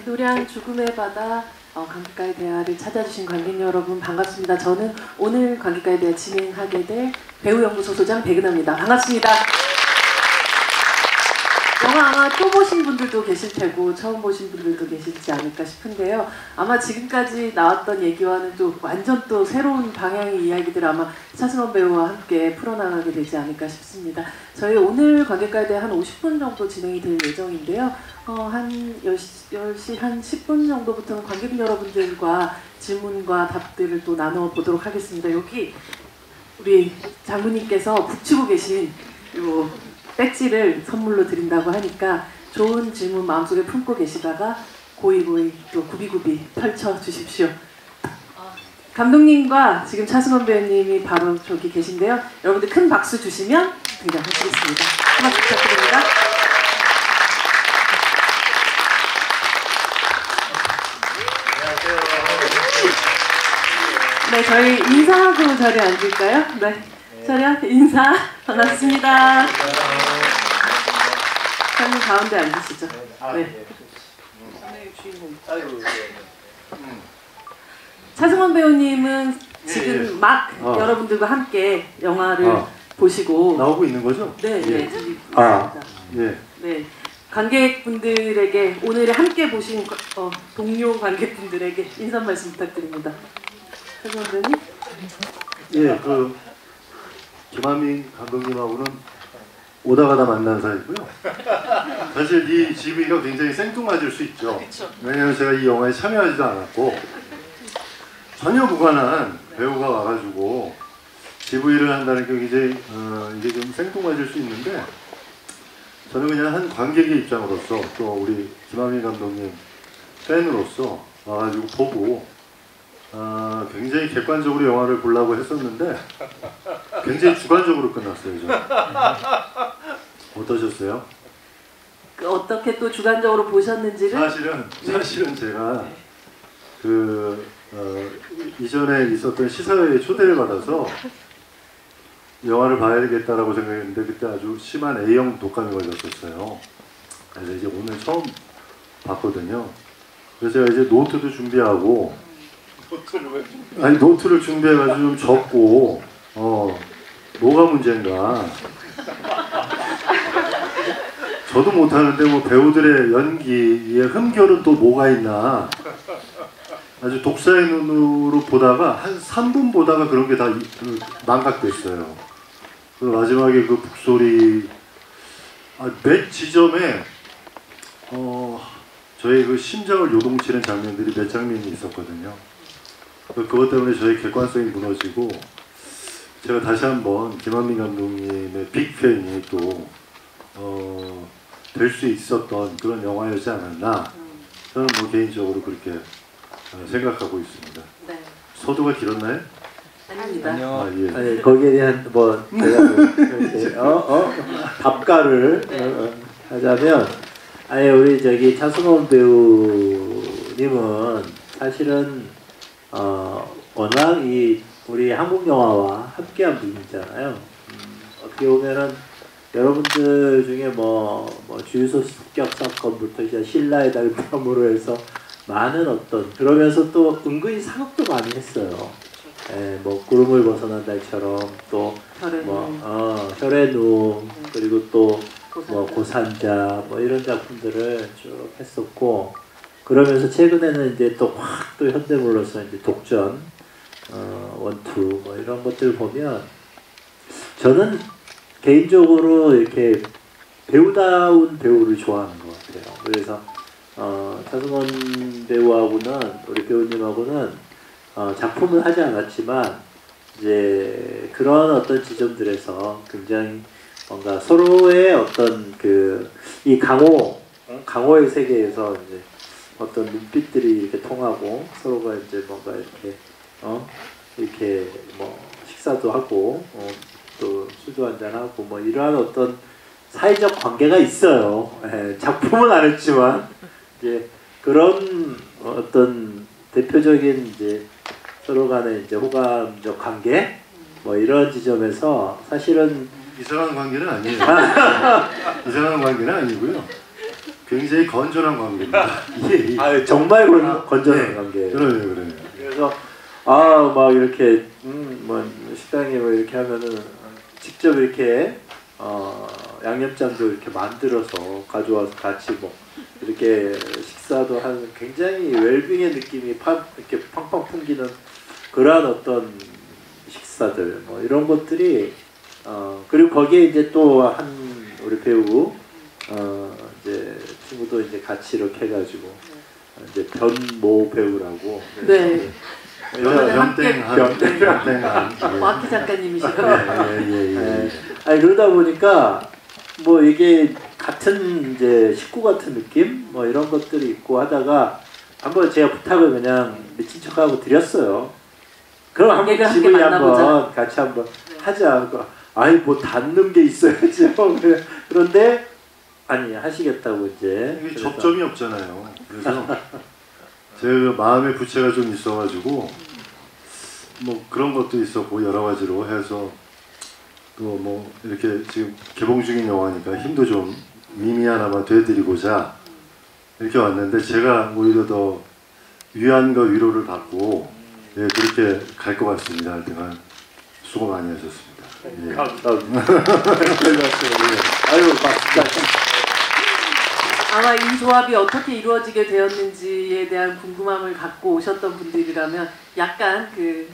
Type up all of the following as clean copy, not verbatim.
노량 죽음의 바다 관객과의 대화를 찾아주신 관객 여러분 반갑습니다. 저는 오늘 관객과의 대화 진행하게 될 배우연구소 소장 백은하입니다. 반갑습니다. 영화 아마 또 보신 분들도 계실 테고 처음 보신 분들도 계시지 않을까 싶은데요. 아마 지금까지 나왔던 얘기와는 또 완전 또 새로운 방향의 이야기들 아마 차승원 배우와 함께 풀어나가게 되지 않을까 싶습니다. 저희 오늘 관객과에 대해 한 50분 정도 진행이 될 예정인데요. 한 10시 한 10분 정도부터는 관객 여러분들과 질문과 답들을 또 나눠보도록 하겠습니다. 여기 우리 장군님께서 북치고 계신 요 배지를 선물로 드린다고 하니까 좋은 질문 마음속에 품고 계시다가 고이고이 또 구비구비 펼쳐주십시오. 감독님과 지금 차승원 배우님이 바로 저기 계신데요. 여러분들 큰 박수 주시면 등장하시겠습니다. 한 박수 부탁드립니다. 네, 저희 인사하고 자리에 앉을까요? 네. 차렷 인사 반갑습니다. 선생님 가운데 앉으시죠. 네. 차승원 배우님은 지금 막 여러분들과 함께 영화를 보시고 나오고 있는 거죠? 네, 네. 예. 네. 관객분들에게 오늘 함께 보신 동료 관객분들에게 인사 말씀 부탁드립니다. 차승원 배우님? 예, 김한민 감독님하고는 오다 가다 만난 사이고요. 사실 이 GV가 굉장히 생뚱맞을 수 있죠. 왜냐하면 제가 이 영화에 참여하지도 않았고 전혀 무관한 배우가 와가지고 GV를 한다는 게 굉장히 이게 좀 생뚱맞을 수 있는데 저는 그냥 한 관객의 입장으로서 또 우리 김한민 감독님 팬으로서 와가지고 보고 굉장히 객관적으로 영화를 보려고 했었는데 굉장히 주관적으로 끝났어요. 저. 어떠셨어요? 어떻게 또 주관적으로 보셨는지를? 사실은 제가 이전에 있었던 시사회에 초대를 받아서 영화를 봐야겠다라고 생각했는데 그때 아주 심한 A형 독감이 걸렸었어요. 그래서 이제 오늘 처음 봤거든요. 그래서 제가 이제 노트도 준비하고 노트를 준비해가지고 좀 적고 뭐가 문제인가 저도 못하는데 뭐 배우들의 연기에 흠결은 또 뭐가 있나 아주 독사의 눈으로 보다가 한 3분 보다가 그런 게 다 망각됐어요. 그리고 마지막에 그 북소리 몇 지점에 저의 그 심장을 요동치는 장면들이 몇 장면이 있었거든요. 그것 때문에 저의 객관성이 무너지고 제가 다시 한번 김한민 감독님의 빅팬이 또 될 수 있었던 그런 영화였지 않았나 저는 뭐 개인적으로 그렇게 생각하고 있습니다. 네. 서두가 길었나요? 아닙니다. 예. 아니 거기에 대한 뭐 제가 답가를 하자면 우리 저기 차승원 배우님은 사실은 워낙 우리 한국 영화와 함께한 분이잖아요. 어떻게 보면은 여러분들 중에 뭐 주유소 습격 사건부터 시작 신라의 달밤으로 해서 많은 그러면서 또 은근히 사극도 많이 했어요. 뭐 구름을 벗어난 달처럼 또 혈의눈 그리고 또 뭐 고산자 뭐 이런 작품들을 쭉 했었고 그러면서 최근에는 이제 또 확 또 현대물로서 이제 독전 원투 뭐 이런 것들 보면 저는 개인적으로 이렇게 배우다운 배우를 좋아하는 것 같아요. 그래서 차승원 배우하고는 우리 배우님하고는 작품을 하지 않았지만 이제 그런 지점들에서 굉장히 뭔가 서로의 이 강호의 세계에서 이제 눈빛들이 이렇게 통하고 서로가 이제 뭔가 이렇게 뭐 식사도 하고 또 술도 한잔 하고 뭐 이러한 사회적 관계가 있어요. 작품은 안 했지만 이제 그런 대표적인 이제 서로 간의 이제 호감적 관계 뭐 이런 지점에서 사실은 이상한 관계는 아니에요. 이상한 관계는 아니고요. 굉장히 건전한 관계입니다. 예. 정말 건전한 네. 관계예요. 그래요. 그래서 막 이렇게 뭐 식당에 뭐 이렇게 하면은 직접 이렇게 양념장도 이렇게 만들어서 가져와서 같이 뭐 이렇게 식사도 하는 굉장히 웰빙의 느낌이 이렇게 팡팡 풍기는 그러한 어떤 식사들 뭐 이런 것들이 그리고 거기에 이제 또 한 우리 배우 이제 친구도 이제 같이 이렇게 해가지고 이제 변모 배우라고 네. 병땡한 와키 작가님이시고. 예. 아니 그러다 보니까 뭐 이게 같은 이제 식구 같은 느낌 뭐 이런 것들이 있고 하다가 한번 제가 부탁을 그냥 미친 척하고 드렸어요. 그럼 한번 관객을 지분이 함께 한번 만나보자. 같이 한번 하자. 아니 뭐 닿는 게 있어야죠. 그런데 아니 하시겠다고 이제 이게 그래서 접점이 없잖아요. 그래서 제가 마음의 부채가 좀 있어가지고 뭐 그런 것도 있었고 여러 가지로 해서 또 뭐 이렇게 지금 개봉 중인 영화니까 힘도 좀 미미하나마 돼드리고자 이렇게 왔는데 제가 오히려 더 위안과 위로를 받고 예, 그렇게 갈 것 같습니다. 하여튼간 수고 많이 하셨습니다. 예. 감사합니다. 아유 박수. 아마 이 조합이 어떻게 이루어지게 되었는지에 대한 궁금함을 갖고 오셨던 분들이라면 약간 그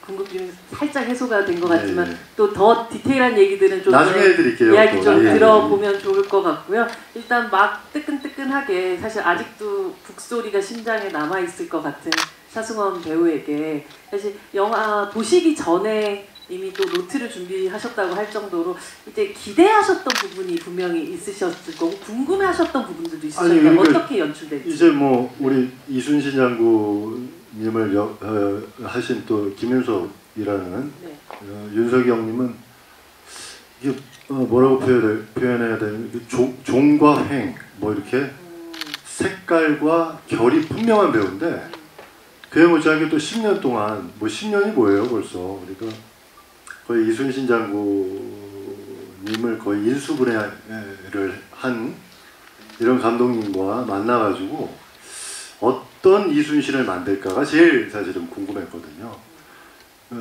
궁금증이 살짝 해소가 된 것 같지만 네. 또 더 디테일한 얘기들은 좀 나중에 해드릴게요. 이야기 또. 좀 예. 들어보면 좋을 것 같고요. 일단 막 뜨끈뜨끈하게 사실 아직도 북소리가 심장에 남아있을 것 같은 차승원 배우에게 사실 영화 보시기 전에 이미 또 노트를 준비하셨다고 할 정도로 이제 기대하셨던 부분이 분명히 있으셨을 거고 궁금해하셨던 부분들도 있으실 아니, 거예요. 그러니까 어떻게 연출될지. 이제 뭐 우리 이순신 장군님을 하신 또 김윤석이라는 네. 윤석이 형님은 이게 뭐라고 표현해야 되는 종과 횡 뭐 이렇게 색깔과 결이 분명한 배우인데 그에 못지않게 또 10년 동안 뭐 10년이 뭐예요 벌써 그러니까 거의 이순신 장군님을 거의 인수분해를 한 이런 감독님과 만나가지고 어떤 이순신을 만들까가 제일 사실은 궁금했거든요.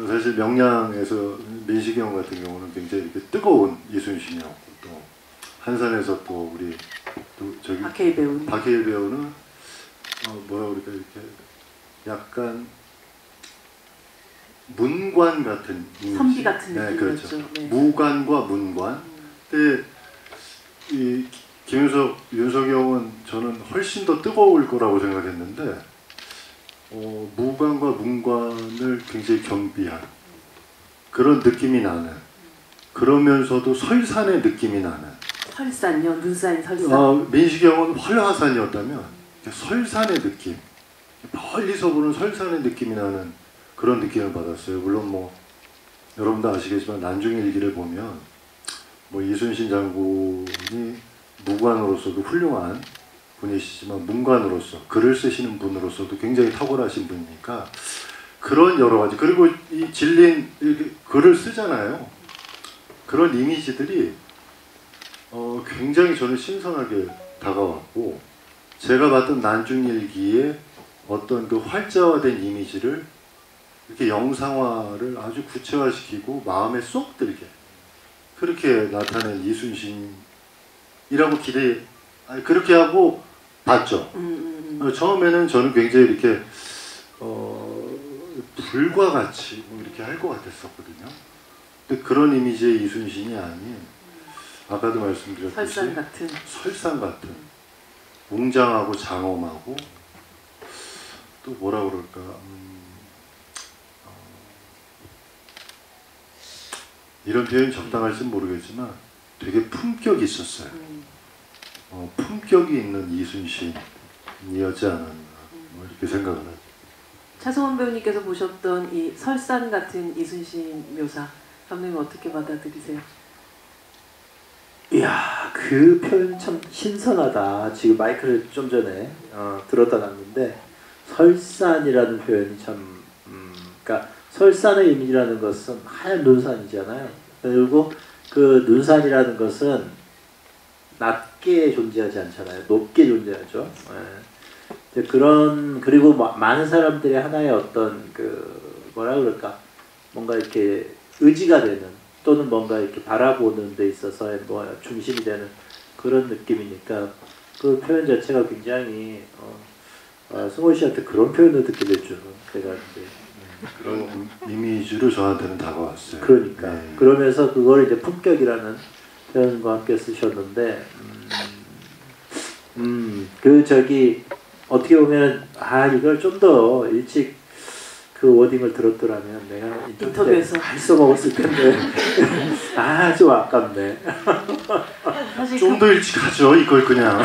사실 명량에서 민식이 형 같은 경우는 굉장히 이렇게 뜨거운 이순신이었고 또 한산에서 또 우리 또 저기 박해일 배우는 박해일 배우는 뭐라 그럴까 이렇게 약간 문관 같은 이미지. 선비 같은 그렇죠. 느낌이었죠. 네. 무관과 문관. 근데 이 윤석이 형은 저는 훨씬 더 뜨거울 거라고 생각했는데 무관과 문관을 굉장히 겸비한 그런 느낌이 나는 그러면서도 설산의 느낌이 나는 설산요, 눈 쌓인 설산. 민식이 형은 활화산이었다면 설산의 느낌 멀리서 보는 설산의 느낌이 나는 그런 느낌을 받았어요. 물론 뭐 여러분도 아시겠지만 난중일기를 보면 뭐 이순신 장군이 무관으로서도 훌륭한 분이시지만 문관으로서 글을 쓰시는 분으로서도 굉장히 탁월하신 분이니까 그런 여러 가지 그리고 이 질린 글을 쓰잖아요. 그런 이미지들이 굉장히 저는 신선하게 다가왔고 제가 봤던 난중일기의 어떤 그 활자화된 이미지를 이렇게 영상화를 아주 구체화시키고 마음에 쏙 들게 그렇게 나타낸 이순신이라고 그렇게 하고 봤죠. 처음에는 저는 굉장히 이렇게 불과 같이 뭐 이렇게 할 것 같았었거든요. 근데 그런 이미지의 이순신이 아닌 아까도 말씀드렸듯이 설산 같은 웅장하고 장엄하고 또 뭐라 그럴까 이런 표현이 적당할지는 모르겠지만 되게 품격이 있었어요. 품격이 있는 이순신이었지 않았나 뭐 이렇게 생각을 하죠. 차승원 배우님께서 보셨던 이 설산 같은 이순신 묘사 감독님 어떻게 받아들이세요? 이야 그 표현 참 신선하다. 지금 마이크를 좀 전에 들었다 놨는데 설산이라는 표현이 참 그러니까 설산의 이미지라는 것은 하얀 눈산이잖아요. 그리고 그 눈산이라는 것은 낮게 존재하지 않잖아요. 높게 존재하죠. 예. 그런 그리고 많은 사람들의 하나의 어떤 그 뭐라 그럴까 뭔가 이렇게 의지가 되는 또는 뭔가 이렇게 바라보는 데 있어서의 뭐 중심이 되는 그런 느낌이니까 그 표현 자체가 굉장히 승호 씨한테 그런 표현을 듣게 될 줄은 제가 이제 그런 이미지로 저한테는 다가왔어요. 그러니까 네. 그러면서 그걸 이제 품격이라는 표현과 함께 쓰셨는데 그 저기 어떻게 보면 이걸 좀 더 일찍 그 워딩을 들었더라면 내가 인터뷰에서 많이 써먹었을 텐데 좀 아깝네. 사실 좀 더 일찍 하죠. 이걸 그냥.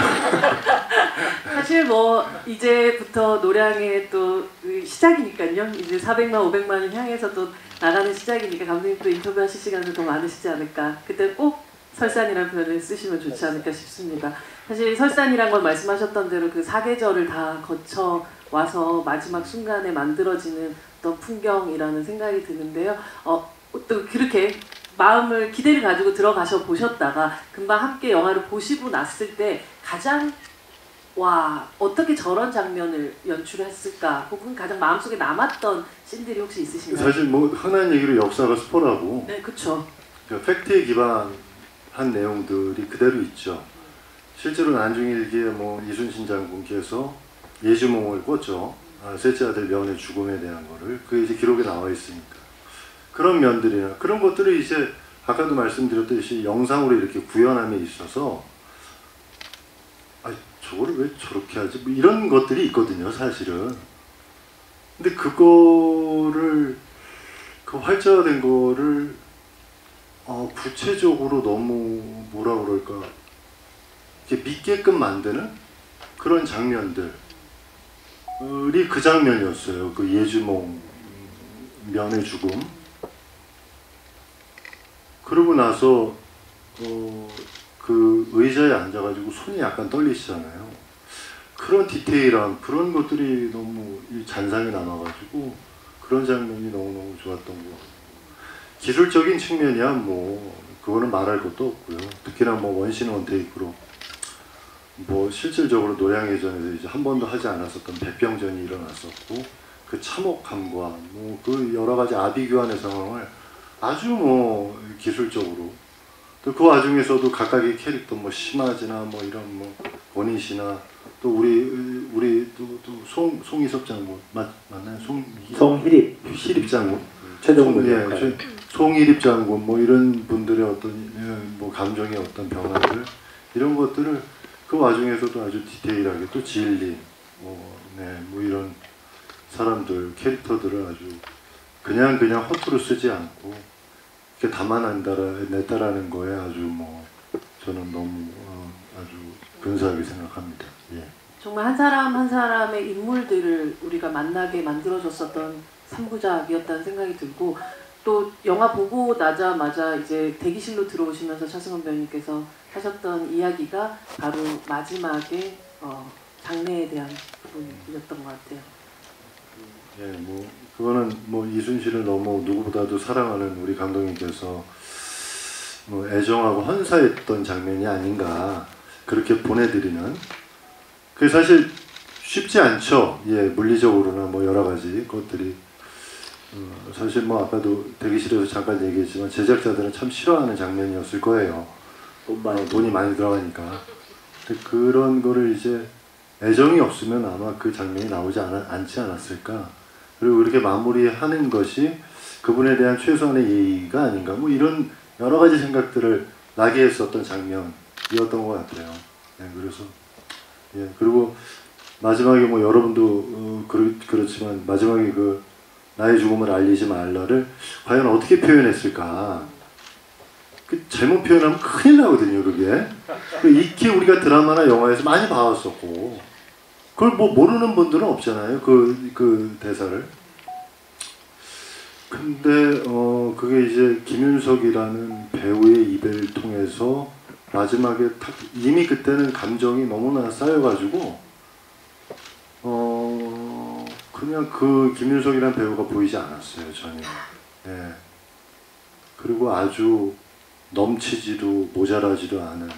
사실 뭐 이제부터 노량의 또 시작이니까요. 이제 400만, 500만을 향해서 또 나가는 시작이니까 감독님 또 인터뷰하실 시간은 더 많으시지 않을까. 그때 꼭 설산이라는 표현을 쓰시면 좋지 않을까 싶습니다. 사실 설산이란 건 말씀하셨던 대로 그 사계절을 다 거쳐 와서 마지막 순간에 만들어지는 어떤 풍경이라는 생각이 드는데요. 또 그렇게 마음을 기대를 가지고 들어가셔 보셨다가 금방 함께 영화를 보시고 났을 때 가장 어떻게 저런 장면을 연출했을까 혹은 가장 마음속에 남았던 씬들이 혹시 있으신가요? 사실 뭐 흔한 얘기로 역사가 스포라고. 네, 그렇죠. 그러니까 팩트에 기반한 내용들이 그대로 있죠. 실제로 난중일기에 뭐 이순신 장군께서 예주몽을 꿨죠. 셋째 아들 명의 죽음에 대한 거를 그게 이제 기록에 나와 있으니까 그런 면들이나 그런 것들을 이제 아까도 말씀드렸듯이 영상으로 이렇게 구현함에 있어서 저거를 왜 저렇게 하지? 뭐 이런 것들이 있거든요, 사실은. 근데 그거를 그 활자화된 거를 구체적으로 너무 뭐라 그럴까 이렇게 믿게끔 만드는 그런 장면들이 그 장면이었어요. 그 예주몽 면의 죽음. 그러고 나서 그 의자에 앉아가지고 손이 약간 떨리시잖아요. 그런 디테일한 그런 것들이 너무 잔상이 남아가지고 그런 장면이 너무너무 좋았던 것 같고 기술적인 측면이야 뭐 그거는 말할 것도 없고요. 특히나 뭐 원신 원테이크로 뭐 실질적으로 노량해전에서 이제 한 번도 하지 않았었던 백병전이 일어났었고 그 참혹함과 뭐 그 여러 가지 아비규환의 상황을 아주 뭐 기술적으로 또 그 와중에서도 각각의 캐릭터 뭐 심하지나 뭐 이런 뭐 원희씨나 또 우리 또 송이섭 장군 맞나요? 희립 장군 최동근 송희립 장군 뭐 이런 분들의 어떤 뭐 감정의 어떤 변화들 이런 것들을 그 와중에서도 아주 디테일하게 또 지일린 뭐 이런 사람들 캐릭터들을 아주 그냥 허투루 쓰지 않고 이렇게 담아냈다라는 거에 아주 뭐 저는 너무 아주 근사하게 생각합니다. 예. 정말 한 사람 한 사람의 인물들을 우리가 만나게 만들어줬었던 3부작이었다는 생각이 들고 또 영화 보고 나자마자 이제 대기실로 들어오시면서 차승원 배우님께서 하셨던 이야기가 바로 마지막에 장례에 대한 부분이었던 것 같아요. 예, 뭐 그거는 뭐 이순신을 너무 누구보다도 사랑하는 우리 감독님께서 뭐 애정하고 헌사했던 장면이 아닌가 그렇게 보내드리는 그게 사실 쉽지 않죠. 예, 물리적으로나 뭐 여러 가지 것들이 사실 뭐 아까도 대기실에서 잠깐 얘기했지만 제작자들은 참 싫어하는 장면이었을 거예요. 돈이 많이 들어가니까. 근데 그런 거를 이제 애정이 없으면 아마 그 장면이 나오지 않지 않았을까. 그리고 그렇게 마무리하는 것이 그분에 대한 최소한의 예의가 아닌가. 뭐 이런 여러 가지 생각들을 나게 했었던 장면이었던 것 같아요. 네, 그래서 예, 그리고 마지막에 뭐 여러분도 그렇지만 마지막에 그 나의 죽음을 알리지 말라를 과연 어떻게 표현했을까? 그 잘못 표현하면 큰일 나거든요, 그게. 익히 우리가 드라마나 영화에서 많이 봐왔었고, 그걸 뭐 모르는 분들은 없잖아요, 그 대사를. 근데 그게 이제 김윤석이라는 배우의 입을 통해서 마지막에 이미 그때는 감정이 너무나 쌓여가지고 그냥 그 김윤석이라는 배우가 보이지 않았어요 전혀. 예. 그리고 아주 넘치지도 모자라지도 않은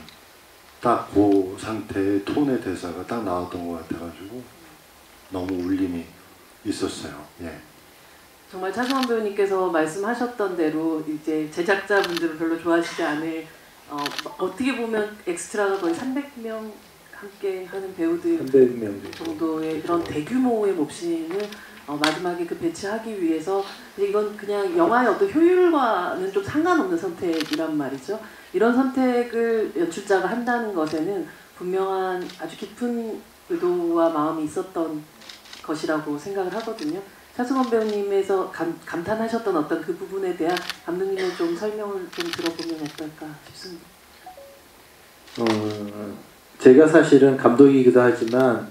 딱 그 상태의 톤의 대사가 딱 나왔던 것 같아가지고 너무 울림이 있었어요. 예. 정말 차승원 배우님께서 말씀하셨던 대로 이제 제작자분들은 별로 좋아하시지 않을 어떻게 보면 엑스트라가 거의 300명 함께 하는 배우들 300명 정도의 그런 대규모의 몹신을 마지막에 그 배치하기 위해서 이건 그냥 영화의 어떤 효율과는 좀 상관없는 선택이란 말이죠. 이런 선택을 연출자가 한다는 것에는 분명한 아주 깊은 의도와 마음이 있었던 것이라고 생각을 하거든요. 차승원 배우님에서 감탄하셨던 어떤 그 부분에 대한 감독님의 좀 설명을 좀 들어보면 어떨까 싶습니다. 제가 사실은 감독이기도 하지만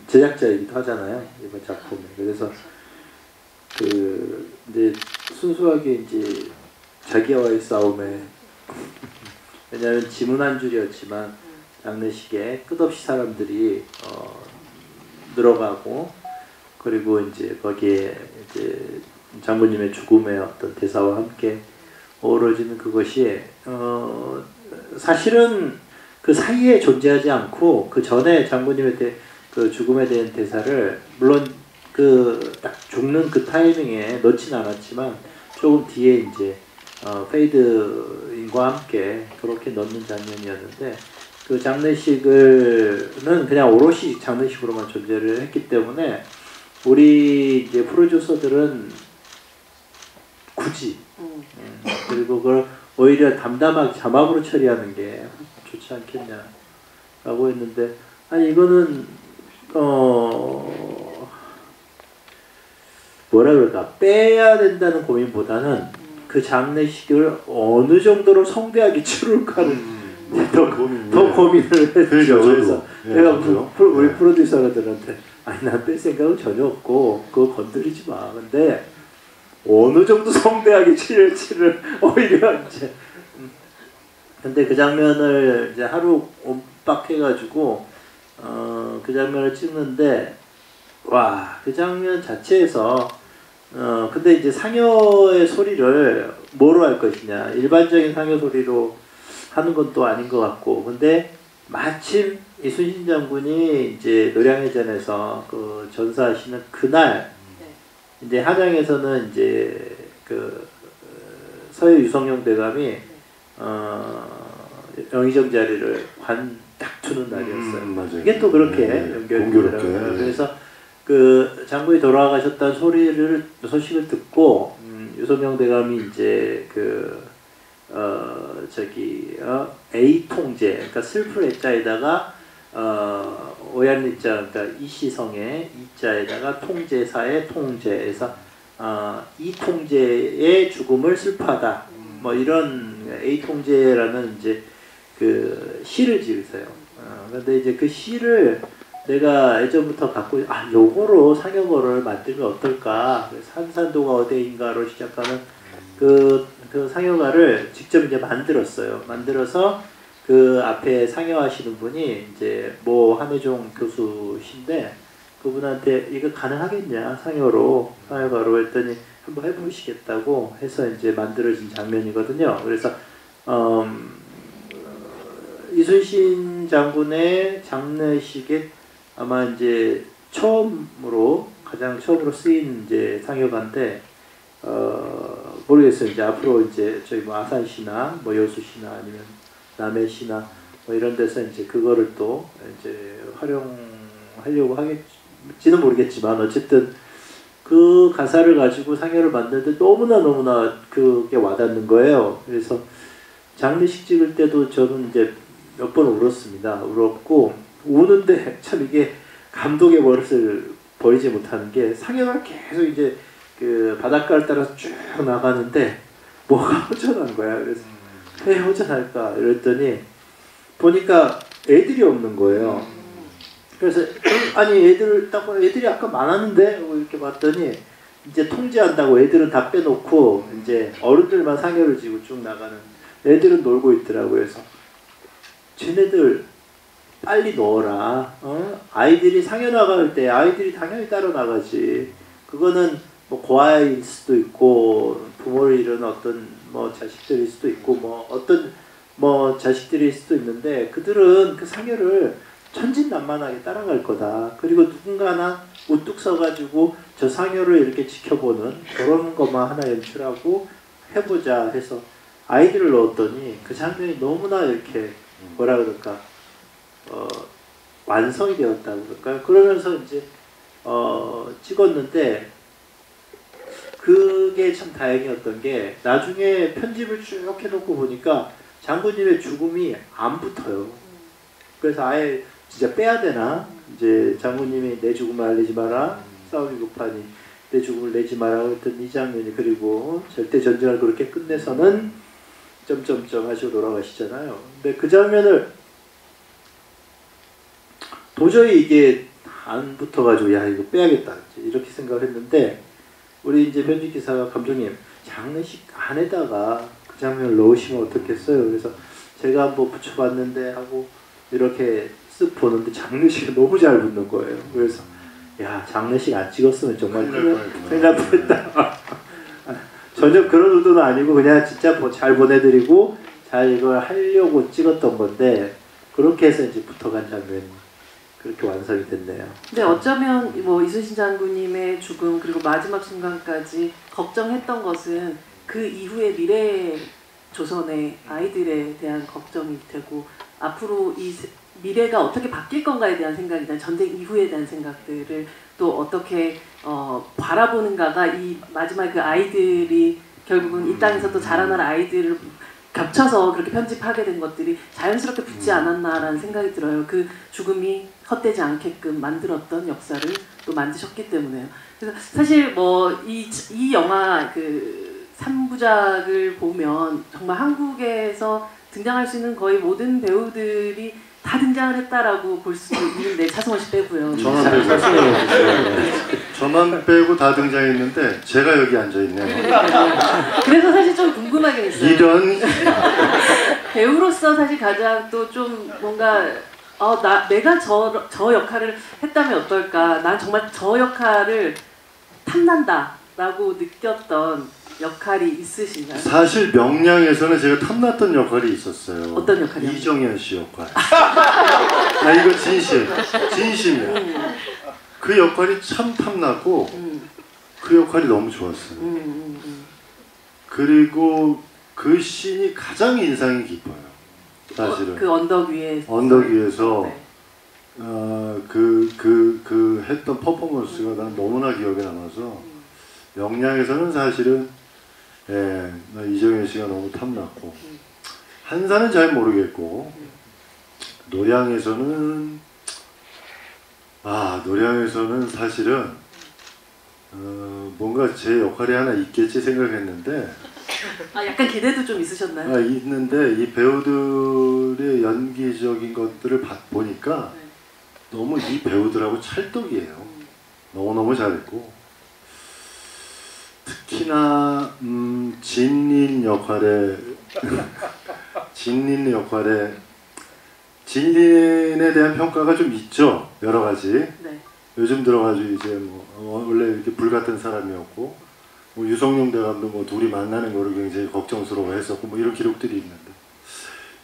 제작자이기도 하잖아요, 이번 작품에. 그래서 그 이제 순수하게 이제 자기와의 싸움에 왜냐하면 지문 한 줄이었지만 장례식에 끝없이 사람들이 늘어가고, 그리고 이제 거기에 이제 장모님의 죽음의 어떤 대사와 함께 어우러지는 그것이 사실은 그 사이에 존재하지 않고 그 전에 장모님의 그 죽음에 대한 대사를 물론 그 딱 죽는 그 타이밍에 넣진 않았지만 조금 뒤에 이제 페이드인과 함께 그렇게 넣는 장면이었는데, 그 장례식을는 그냥 오롯이 장례식으로만 존재를 했기 때문에 우리 이제 프로듀서들은 굳이 그리고 그걸 오히려 담담하게 자막으로 처리하는 게 좋지 않겠냐라고 했는데, 아니 이거는 뭐라 그럴까, 빼야 된다는 고민보다는 그 장례식을 어느 정도로 성대하게 치룰까를 더 고민을 했죠. 그래서 내가 우리 프로듀서들한테 아니 난 뺄 생각은 전혀 없고 그거 건드리지 마. 근데 어느 정도 성대하게 치를 오히려 이제 근데 그 장면을 이제 하루 옴박해가지고 그 장면을 찍는데 와, 그 장면 자체에서 근데 이제 상여의 소리를 뭐로 할 것이냐, 일반적인 상여 소리로 하는 건 또 아닌 것 같고, 근데 마침 이순신 장군이 이제 노량해전에서 그 전사하시는 그날 이제 한양에서는 이제 그 서해 유성룡 대감이 영의정 자리를 딱 두는 날이었어요. 이게 또 그렇게 연결되더라고요. 그래서 그 장군이 돌아가셨다는 소식을 듣고 유성룡 대감이 이제 그 A 통제, 그러니까 슬픈 애자에다가 오얀리자, 그러니까 이시성의 이자에다가 통제사의 통제에서 이 통제의 죽음을 슬퍼하다, 뭐 이런 A 통제라는 이제 그 시를 지으세요. 근데 이제 그 시를 내가 예전부터 갖고 요거로 상여거를 만들면 어떨까? 산산도가 어디인가로 시작하는 그 상여가를 직접 이제 만들었어요. 만들어서 그 앞에 상여하시는 분이 이제 모 한혜종 교수신데 그분한테 이거 가능하겠냐 상여가로 했더니 한번 해보시겠다고 해서 이제 만들어진 장면이거든요. 그래서 이순신 장군의 장례식에 아마 이제 가장 처음으로 쓰인 이제 상여가인데 모르겠어요. 이제 앞으로 이제 저희 뭐 아산시나 뭐 여수시나 아니면 남해시나 뭐 이런 데서 이제 그거를 또 이제 활용하려고 하겠지는 모르겠지만 어쨌든 그 가사를 가지고 상여를 만드는데 너무나 그게 와닿는 거예요. 그래서 장례식 찍을 때도 저는 이제 몇 번 울었습니다. 울었고 우는데 참 이게 감독의 버릇을 버리지 못하는 게 상여가 계속 이제 그 바닷가를 따라서 쭉 나가는데 뭐가 허전한 거야. 그래서 왜 허전할까 이랬더니 보니까 애들이 없는 거예요. 그래서 아니 애들이 아까 많았는데 이렇게 봤더니 이제 통제한다고 애들은 다 빼놓고 이제 어른들만 상여를 지고 쭉 나가는, 애들은 놀고 있더라고요. 그래서 쟤네들 빨리 넣어라. 아이들이 상여 나갈 때 아이들이 당연히 따라 나가지. 그거는 뭐 고아일 수도 있고 부모를 잃은 어떤 뭐 자식들일 수도 있고 뭐 어떤 뭐 자식들일 수도 있는데 그들은 그 상여를 천진난만하게 따라갈 거다. 그리고 누군가나 우뚝 서가지고 저 상여를 이렇게 지켜보는 그런 것만 하나 연출하고 해보자 해서 아이들을 넣었더니 그 장면이 너무나 이렇게 뭐라 그럴까 완성이 되었다고 그럴까요? 그러면서 이제 찍었는데 그게 참 다행이었던 게 나중에 편집을 쭉 해놓고 보니까 장군님의 죽음이 안 붙어요. 그래서 아예 진짜 빼야 되나? 이제 장군님이 내 죽음을 알리지 마라. 싸움이 급하니 내 죽음을 내지 마라. 그랬던 이 장면이 그리고 절대 전쟁을 그렇게 끝내서는 점점점 하시고 돌아가시잖아요. 근데 그 장면을 도저히 이게 안 붙어가지고 야 이거 빼야겠다 이렇게 생각을 했는데 우리 이제 편집 기사가 감독님 장례식 안에다가 그 장면을 넣으시면 어떻겠어요? 그래서 제가 한번 붙여봤는데 하고 이렇게 쓱 보는데 장례식이 너무 잘 붙는 거예요. 그래서 야 장례식 안 찍었으면 정말 큰일 날 뻔했다. 전혀 그런 의도는 아니고 그냥 진짜 잘 보내드리고 잘 이걸 하려고 찍었던 건데 그렇게 해서 이제 붙어간 장면이 그렇게 완성이 됐네요. 근데 어쩌면 뭐 이순신 장군님의 죽음 그리고 마지막 순간까지 걱정했던 것은 그 이후의 미래 조선의 아이들에 대한 걱정이 되고 앞으로 이 미래가 어떻게 바뀔 건가에 대한 생각이나 전쟁 이후에 대한 생각들을 또 어떻게 바라보는가가 이 마지막 그 아이들이 결국은 이 땅에서 또 자라날 아이들을 겹쳐서 그렇게 편집하게 된 것들이 자연스럽게 붙지 않았나라는 생각이 들어요. 그 죽음이 헛되지 않게끔 만들었던 역사를 또 만드셨기 때문에요. 그래서 사실 뭐 이 영화 그 3부작을 보면 정말 한국에서 등장할 수 있는 거의 모든 배우들이 다 등장을 했다라고 볼 수도 있는데 차승원 씨 빼고요. 저만 빼고 다 등장했는데 제가 여기 앉아있네요. 그래서 사실 좀 궁금하긴 했어요. 이런 배우로서 사실 가장 또 좀 뭔가 내가 저 역할을 했다면 어떨까. 난 정말 저 역할을 탐난다라고 느꼈던 역할이 있으신가요? 사실 명량에서는 제가 탐났던 역할이 있었어요. 어떤 역할이요? 이정현 씨 역할. 나 이거 진심이야. 그 역할이 참 탐났고 그 역할이 너무 좋았어요. 그리고 그 씬이 가장 인상이 깊어요. 사실은 그 언덕 위에서 네. 그 했던 퍼포먼스가 난 너무나 기억에 남아서 명량에서는 사실은 나 이정현 씨가 너무 탐났고 한산은 잘 모르겠고 노량에서는 사실은 뭔가 제 역할이 하나 있겠지 생각했는데 약간 기대도 좀 있으셨나요? 있는데 이 배우들의 연기적인 것들을 보니까 너무 이 배우들하고 찰떡이에요. 너무너무 잘했고 특히나 진린 역할에 진린에 대한 평가가 좀 있죠. 여러 가지. 네. 요즘 들어가지고 이제 뭐 원래 이렇게 불같은 사람이었고 뭐 유성룡 대감도 뭐 둘이 만나는 거를 굉장히 걱정스러워했었고 뭐 이런 기록들이 있는데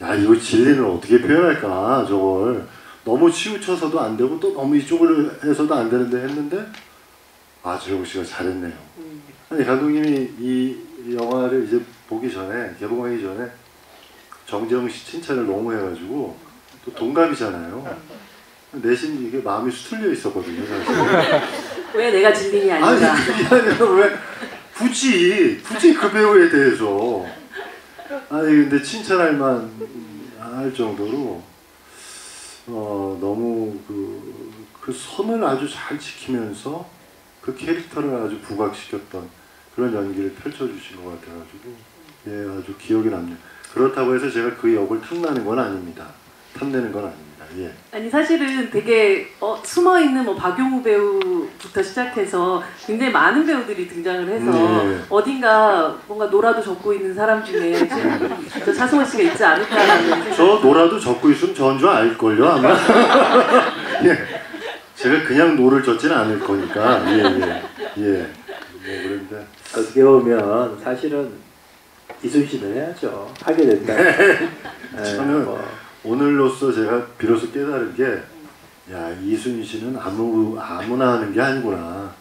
야 이거 진린을 어떻게 표현할까 저걸 너무 치우쳐서도 안 되고 또 너무 이쪽으로 해서도 안 되는데 했는데 최욱 씨가 잘했네요. 아니 감독님이 이 영화를 이제 보기 전에 개봉하기 전에 정재영 씨 칭찬을 너무 해가지고 또 동갑이잖아요. 내심 이게 마음이 수틀려 있었거든요 사실. 왜 내가 진린이 아닌가? 아니 그게 아니라 왜 굳이 그 배우에 대해서 근데 칭찬할 만할 정도로 너무 그 선을 아주 잘 지키면서 그 캐릭터를 아주 부각시켰던 그런 연기를 펼쳐주신 것 같아가지고 아주 기억에 남네요. 그렇다고 해서 제가 그 역을 탐내는 건 아닙니다. 예. 아니 사실은 되게 숨어있는 뭐 박용우 배우부터 시작해서 굉장히 많은 배우들이 등장을 해서 네. 어딘가 뭔가 노라도 적고 있는 사람 중에 저 차승원 씨가 있지 않을까라는 저 노라도 적고 있으면 저인 줄 알걸요 아마. 예. 제가 그냥 노를 젓지는 않을 거니까. 예. 뭐 그런데 어떻게 보면 사실은 이순신을 해야죠. 하게 된다. 저는 오늘로써 제가 비로소 깨달은 게, 야, 이순신은 아무나 하는 게 아니구나.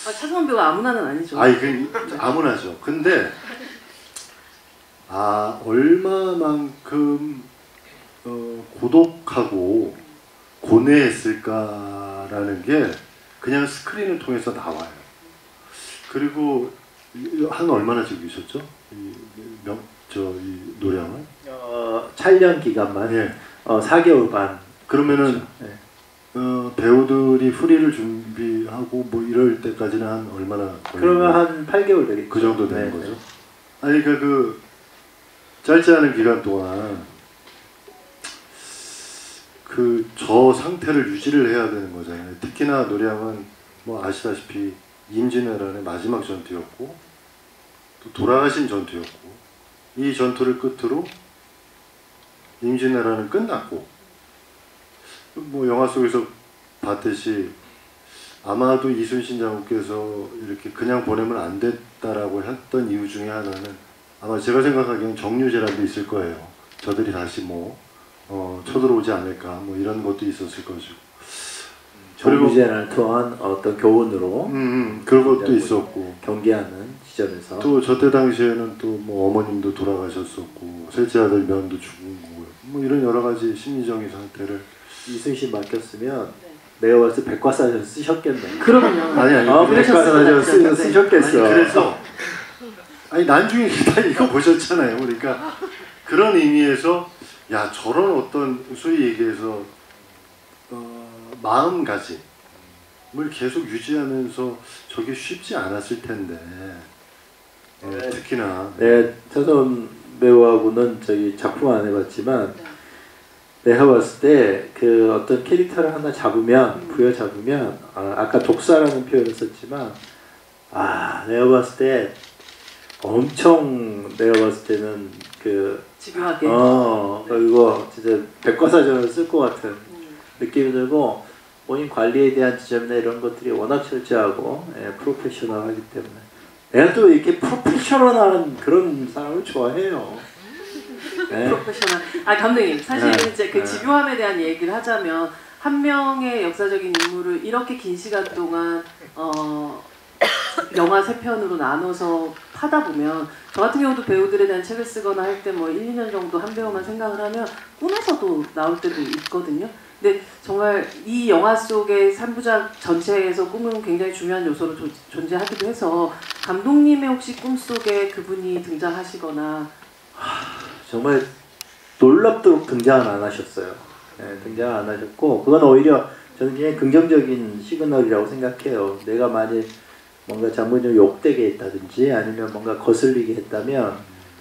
차승원 배우가 아무나는 아니죠. 아니, 아무나죠. 근데, 얼마만큼, 고독하고 고뇌했을까라는 게 그냥 스크린을 통해서 나와요. 그리고, 한 얼마나 즐기셨죠? 이 노량을? 촬영 기간만 예. 4개월 반. 그러면은 그렇죠. 배우들이 후리를 준비하고 뭐 이럴 때까지는 한 얼마나 그러면 한 8개월 되겠죠. 그 정도 되는 네, 거죠. 네. 아니 그 짧지 않은 기간 동안 그 저 상태를 유지를 해야 되는 거잖아요. 특히나 노량은 뭐 아시다시피 임진왜란의 마지막 전투였고 또 돌아가신 전투였고 이 전투를 끝으로 임진왜란은 끝났고 뭐 영화 속에서 봤듯이 아마도 이순신 장군께서 이렇게 그냥 보내면 안 됐다라고 했던 이유 중에 하나는 아마 제가 생각하기에는 정류제라도 있을 거예요. 저들이 다시 뭐 쳐들어오지 않을까 뭐 이런 것도 있었을 것이고 정류제를 통한 어떤 교훈으로 그런 것도 있었고 경계하는 지점에서 또 저때 당시에는 또 뭐 어머님도 돌아가셨었고 셋째 아들 면도 죽은 거고 뭐 이런 여러 가지 심리적인 상태를 이순신 맡겼으면 내가 봤을 때 백과사전 쓰셨겠네. 그럼요. 아니 백과사전 쓰셨겠어. 아니, 그래서 나중에 다 이거 보셨잖아요. 그러니까 그런 의미에서 야 저런 어떤 소위 얘기해서 마음가짐을 계속 유지하면서 저게 쉽지 않았을 텐데 특히나 네, 차승원 배우하고는 저기 작품 안 해봤지만 내가 봤을 때 그 어떤 캐릭터를 하나 잡으면 부여잡으면 아까 독사라는 표현을 썼지만 내가 봤을 때 엄청 내가 봤을 때는 그 집요하게 그리고 진짜 백과사전을 쓸 것 같은 느낌이 들고 본인 관리에 대한 지점이나 이런 것들이 워낙 철저하고 프로페셔널하기 때문에 내가 또 이렇게 프로페셔널한 그런 사람을 좋아해요. 네. 프로페셔널. 감독님 사실 이제 그 집요함에 대한 얘기를 하자면 한 명의 역사적인 인물을 이렇게 긴 시간 동안 영화 3편으로 나눠서 파다 보면 저 같은 경우도 배우들에 대한 책을 쓰거나 할 때 뭐 1, 2년 정도 한 배우만 생각을 하면 꿈에서도 나올 때도 있거든요. 근데 정말 이 영화 속의 3부작 전체에서 꿈은 굉장히 중요한 요소로 존재하기도 해서 감독님의 혹시 꿈속에 그분이 등장하시거나 정말 놀랍도록 등장은 안 하셨어요. 등장을 안 하셨고 그건 오히려 저는 굉장히 긍정적인 시그널이라고 생각해요. 내가 만일 뭔가 장본인을 욕되게 했다든지 아니면 뭔가 거슬리게 했다면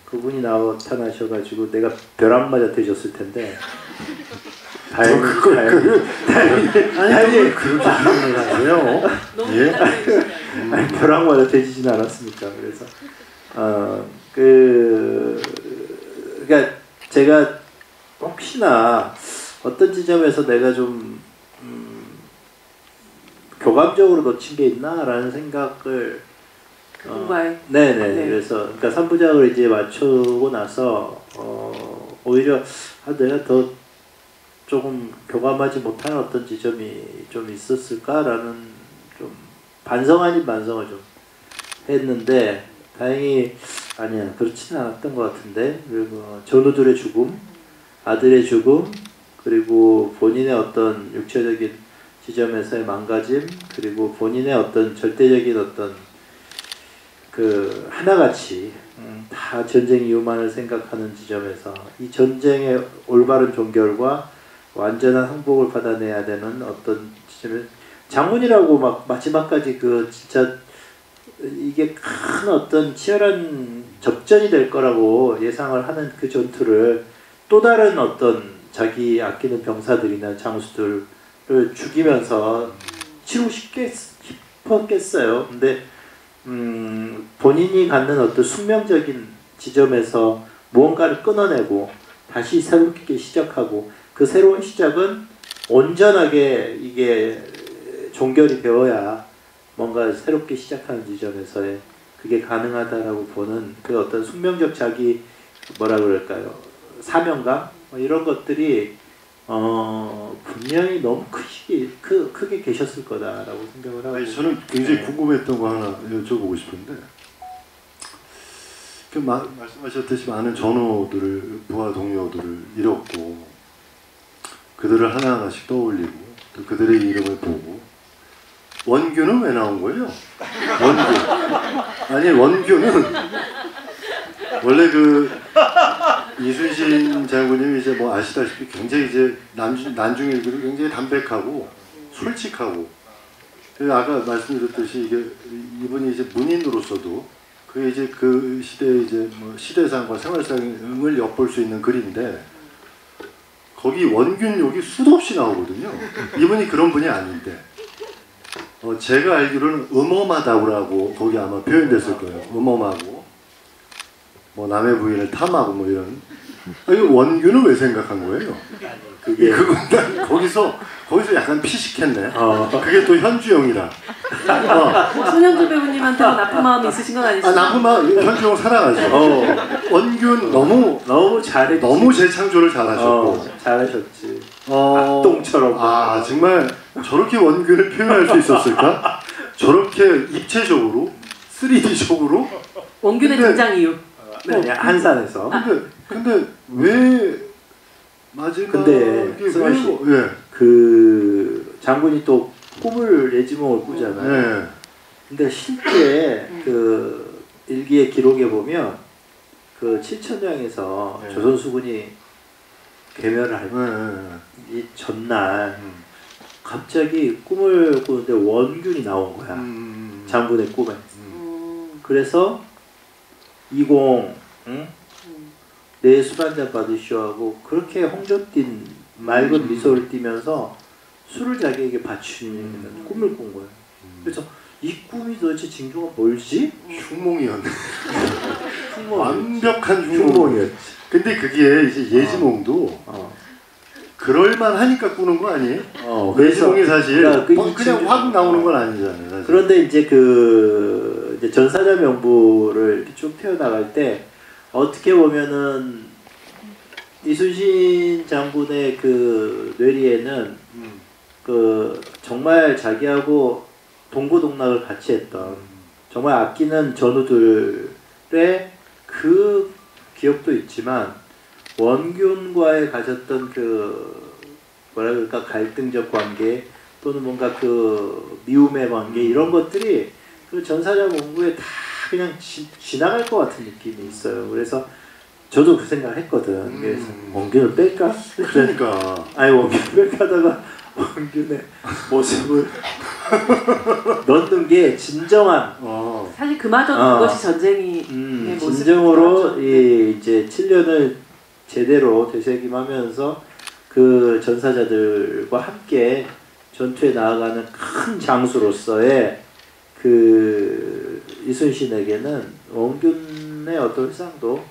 그분이 나타나셔가지고 내가 벼락 맞아 되셨을 텐데 다행히 그렇게 표현을 하세요. 예? 벼락 맞아 되지진 않았으니까 그래서 그러니까 제가 혹시나 어떤 지점에서 내가 좀 교감적으로 놓친 게 있나라는 생각을 네네. 네. 그래서 그러니까 3부작을 이제 맞추고 나서 오히려 내가 더 조금 교감하지 못한 어떤 지점이 좀 있었을까라는 좀 반성 아닌 반성을 좀 했는데 다행히 아니야 그렇지는 않았던 것 같은데 그리고 전우들의 죽음, 아들의 죽음 그리고 본인의 어떤 육체적인 지점에서의 망가짐 그리고 본인의 어떤 절대적인 어떤 그 하나같이 다 전쟁 이유만을 생각하는 지점에서 이 전쟁의 올바른 종결과 완전한 항복을 받아내야 되는 어떤 지점에 장군이라고 막 마지막까지 그 진짜 이게 큰 어떤 치열한 접전이 될 거라고 예상을 하는 그 전투를 또 다른 어떤 자기 아끼는 병사들이나 장수들을 죽이면서 치르고 싶었겠어요. 근데 본인이 갖는 어떤 숙명적인 지점에서 무언가를 끊어내고 다시 새롭게 시작하고 그 새로운 시작은 온전하게 이게 종결이 되어야 뭔가 새롭게 시작하는 지점에서의 그게 가능하다라고 보는 그 어떤 숙명적 자기 뭐라 그럴까요? 사명감? 이런 것들이 분명히 너무 크게 계셨을 거다라고 생각을 하고. 아니, 저는 굉장히 궁금했던 거 하나 여쭤보고 싶은데 말씀하셨듯이 많은 전우들을 부하 동료들을 잃었고 그들을 하나하나씩 떠올리고 또 그들의 이름을 보고 원규는 왜 나온 거예요? 원규. 아니 원규는 원래 그 이순신 장군님이 이제 뭐 아시다시피 굉장히 이제 난중일기로 굉장히 담백하고 솔직하고 아까 말씀드렸듯이 이게 이분이 이제 문인으로서도 그게 이제 그 시대의 이제 뭐 시대상과 생활상을 엿볼 수 있는 글인데 거기 원균 욕이 수도 없이 나오거든요. 이분이 그런 분이 아닌데 제가 알기로는 음험하다고 거기 아마 표현됐을 거예요. 음험하고 뭐 남의 부인을 탐하고 뭐 이런. 아니 원균은 왜 생각한 거예요? 그건 거기서 약간 피식했네. 그게 또 현주영이라. 손현주 배우님한테는 나쁜 마음이 있으신 건 아니시죠? 나쁜 마음 현주영 사랑하죠. 원균 너무 잘해. 너무 재창조를 잘하셨고. 잘하셨지. 악동처럼. 정말 저렇게 원균을 표현할 수 있었을까? 저렇게 입체적으로 3D적으로 원균의 등장 이유. 네, 한산에서. 근데 왜 마지막에 근데 승환 씨, 그 장군이 또 꿈을 예지몽을 꾸잖아요. 네. 근데 실제 그 일기의 기록에 보면 그 칠천량에서 조선 수군이 괴멸을 할 이 전날 갑자기 꿈을 꾸는데 원균이 나온 거야. 장군의 꿈에. 그래서 이공 내 술 한잔 받으시오 하고 그렇게 홍조띤 맑은 미소를 띠면서 술을 자기에게 바치는 꿈을 꾼 거예요. 그래서 이 꿈이 도대체 징조가 뭘지? 흉몽이었네. 완벽한 흉몽이었지. 근데 그게 이제 예지몽도 그럴만 하니까 꾸는 거 아니에요? 예지몽이 사실 그냥 확 나오는 건 아니잖아요. 사실. 그런데 이제 이제 전사자 명부를 이렇게 쭉 태워나갈 때 어떻게 보면은 이순신 장군의 그 뇌리에는 그 정말 자기하고 동고동락을 같이 했던 정말 아끼는 전우들의 그 기억도 있지만 원균과의 가졌던 그 뭐라 그럴까 갈등적 관계 또는 뭔가 그 미움의 관계 이런 것들이 그 전사자 문구에 다 그냥 지나갈 것 같은 느낌이 있어요. 그래서 저도 그 생각을 했거든. 그래서 원균을 뺄까? 그러니까 아니 원균을 뺄까 하다가 원균의 모습을 넣는 게 진정한 사실 그마저도 그것이 전쟁이 진정으로 이제 7년을 제대로 되새김하면서 그 전사자들과 함께 전투에 나아가는 큰 장수로서의 그 이순신에게는 원균의 어떤 회상도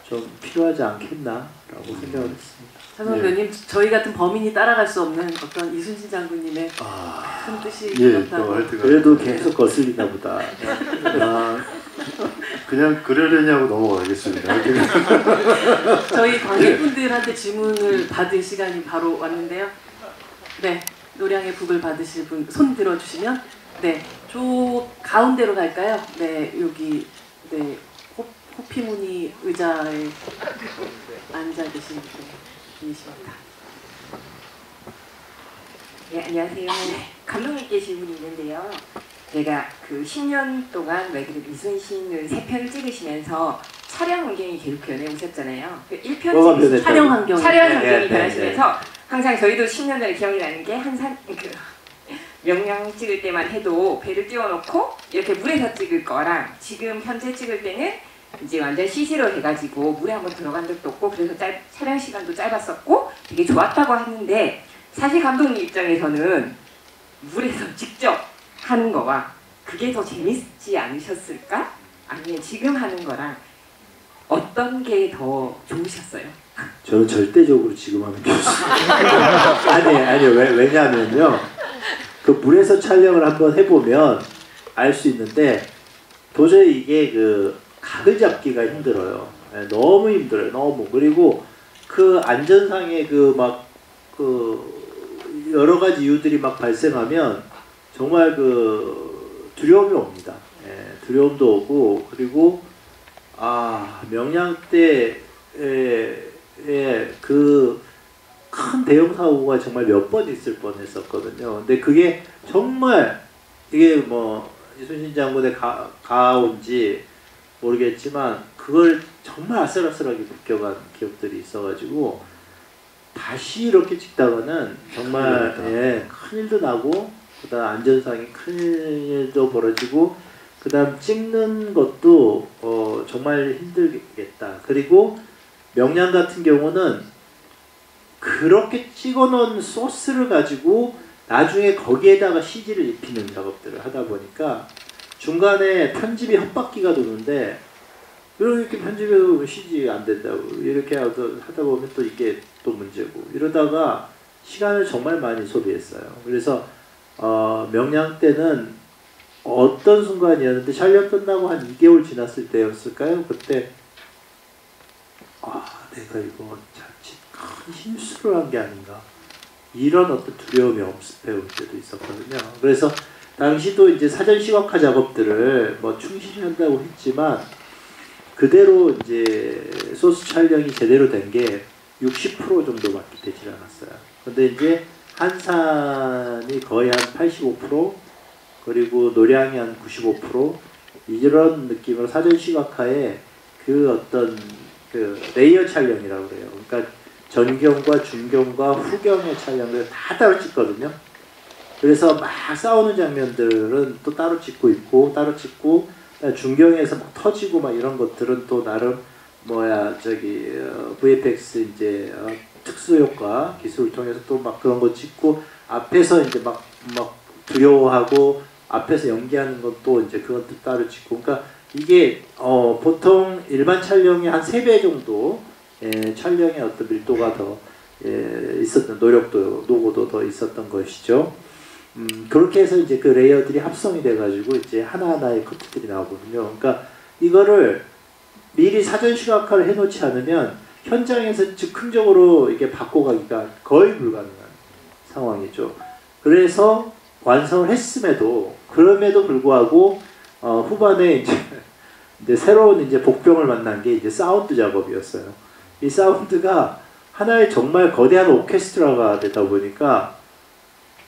좀 필요하지 않겠나라고 생각을 했습니다. 차성원 배우님, 저희 같은 범인이 따라갈 수 없는 어떤 이순신 장군님의 큰 뜻이 있었다고. 그래도 계속 거슬리나 보다. 그냥 그러려냐고 넘어가겠습니다. 저희 관객분들한테 질문을 받을 시간이 바로 왔는데요. 네, 노량의 북을 받으실 분 손 들어주시면 네, 저 가운데로 갈까요? 네, 여기 네 호피무늬 의자에 앉아 계신 분이십니다. 네, 안녕하세요. 감독 있게 질문이 있는데요. 제가 그 10년 동안 왜 그래도 이순신을 3편을 찍으시면서 촬영 환경이 계속 변해오셨잖아요. 1편 찍으신 촬영 환경이 변하시면서 항상 저희도 10년 전에 기억이 나는 게 명량 찍을 때만 해도 배를 띄워놓고 이렇게 물에서 찍을 거랑 지금 현재 찍을 때는 이제 완전 CG로 해가지고 물에 한번 들어간 적도 없고 그래서 촬영 시간도 짧았었고 되게 좋았다고 하는데 사실 감독님 입장에서는 물에서 직접 하는 거와 그게 더 재밌지 않으셨을까? 아니면 지금 하는 거랑 어떤 게 더 좋으셨어요? 저는 절대적으로 지금 하는 게 좋습니다. 아니요. 왜냐하면요. 그 물에서 촬영을 한번 해보면 알 수 있는데 도저히 이게 그 각을 잡기가 힘들어요. 네, 너무 힘들어요. 너무. 그리고 그 안전상의 그 막 그 여러 가지 이유들이 막 발생하면 정말 그 두려움이 옵니다. 예, 두려움도 오고 그리고 명량 때에 그 큰 대형 사고가 정말 몇 번 있을 뻔했었거든요. 근데 그게 정말 이게 뭐 이순신 장군의 가온지 모르겠지만 그걸 정말 아슬아슬하게 느껴간 기억들이 있어가지고 다시 이렇게 찍다가는 정말 큰일도 나고 그다음 안전상의 큰일도 벌어지고 그다음 찍는 것도 정말 힘들겠다. 그리고 명량 같은 경우는 그렇게 찍어놓은 소스를 가지고 나중에 거기에다가 CG를 입히는 작업들을 하다 보니까 중간에 편집이 헛바퀴가 도는데 이렇게 편집해도 CG 안 된다고 이렇게 하다 보면 또 이게 또 문제고 이러다가 시간을 정말 많이 소비했어요. 그래서 명량 때는 어떤 순간이었는데 촬영 끝나고 한 2개월 지났을 때였을까요? 그때 내가 이거 자칫 큰 실수를 한 게 아닌가 이런 어떤 두려움이 엄습해올 때도 있었거든요. 그래서 당시도 이제 사전 시각화 작업들을 뭐 충실히 한다고 했지만 그대로 이제 소스 촬영이 제대로 된 게 60% 정도밖에 되질 않았어요. 근데 이제 한산이 거의 한 85% 그리고 노량이 한 95% 이런 느낌으로 사전 시각화에 그 어떤 그 레이어 촬영이라고 그래요. 그러니까 전경과 중경과 후경의 촬영을 다 따로 찍거든요. 그래서 막 싸우는 장면들은 또 따로 찍고 있고 따로 찍고 중경에서 막 터지고 막 이런 것들은 또 나름 VFX 이제 특수 효과 기술을 통해서 또 막 그런 거 찍고 앞에서 이제 막 두려워하고 앞에서 연기하는 것도 이제 그것도 따로 찍고 그러니까 이게 보통 일반 촬영이 한 3배 정도 촬영의 어떤 밀도가 더 있었던 노고도 더 있었던 것이죠. 그렇게 해서 이제 그 레이어들이 합성이 돼가지고 이제 하나하나의 커트들이 나오거든요. 그러니까 이거를 미리 사전 시각화를 해놓지 않으면 현장에서 즉흥적으로 이게 바꿔가기가 거의 불가능한 상황이죠. 그래서 완성을 했음에도 그럼에도 불구하고 후반에 이제 새로운 이제 복병을 만난 게 이제 사운드 작업이었어요. 이 사운드가 하나의 정말 거대한 오케스트라가 되다 보니까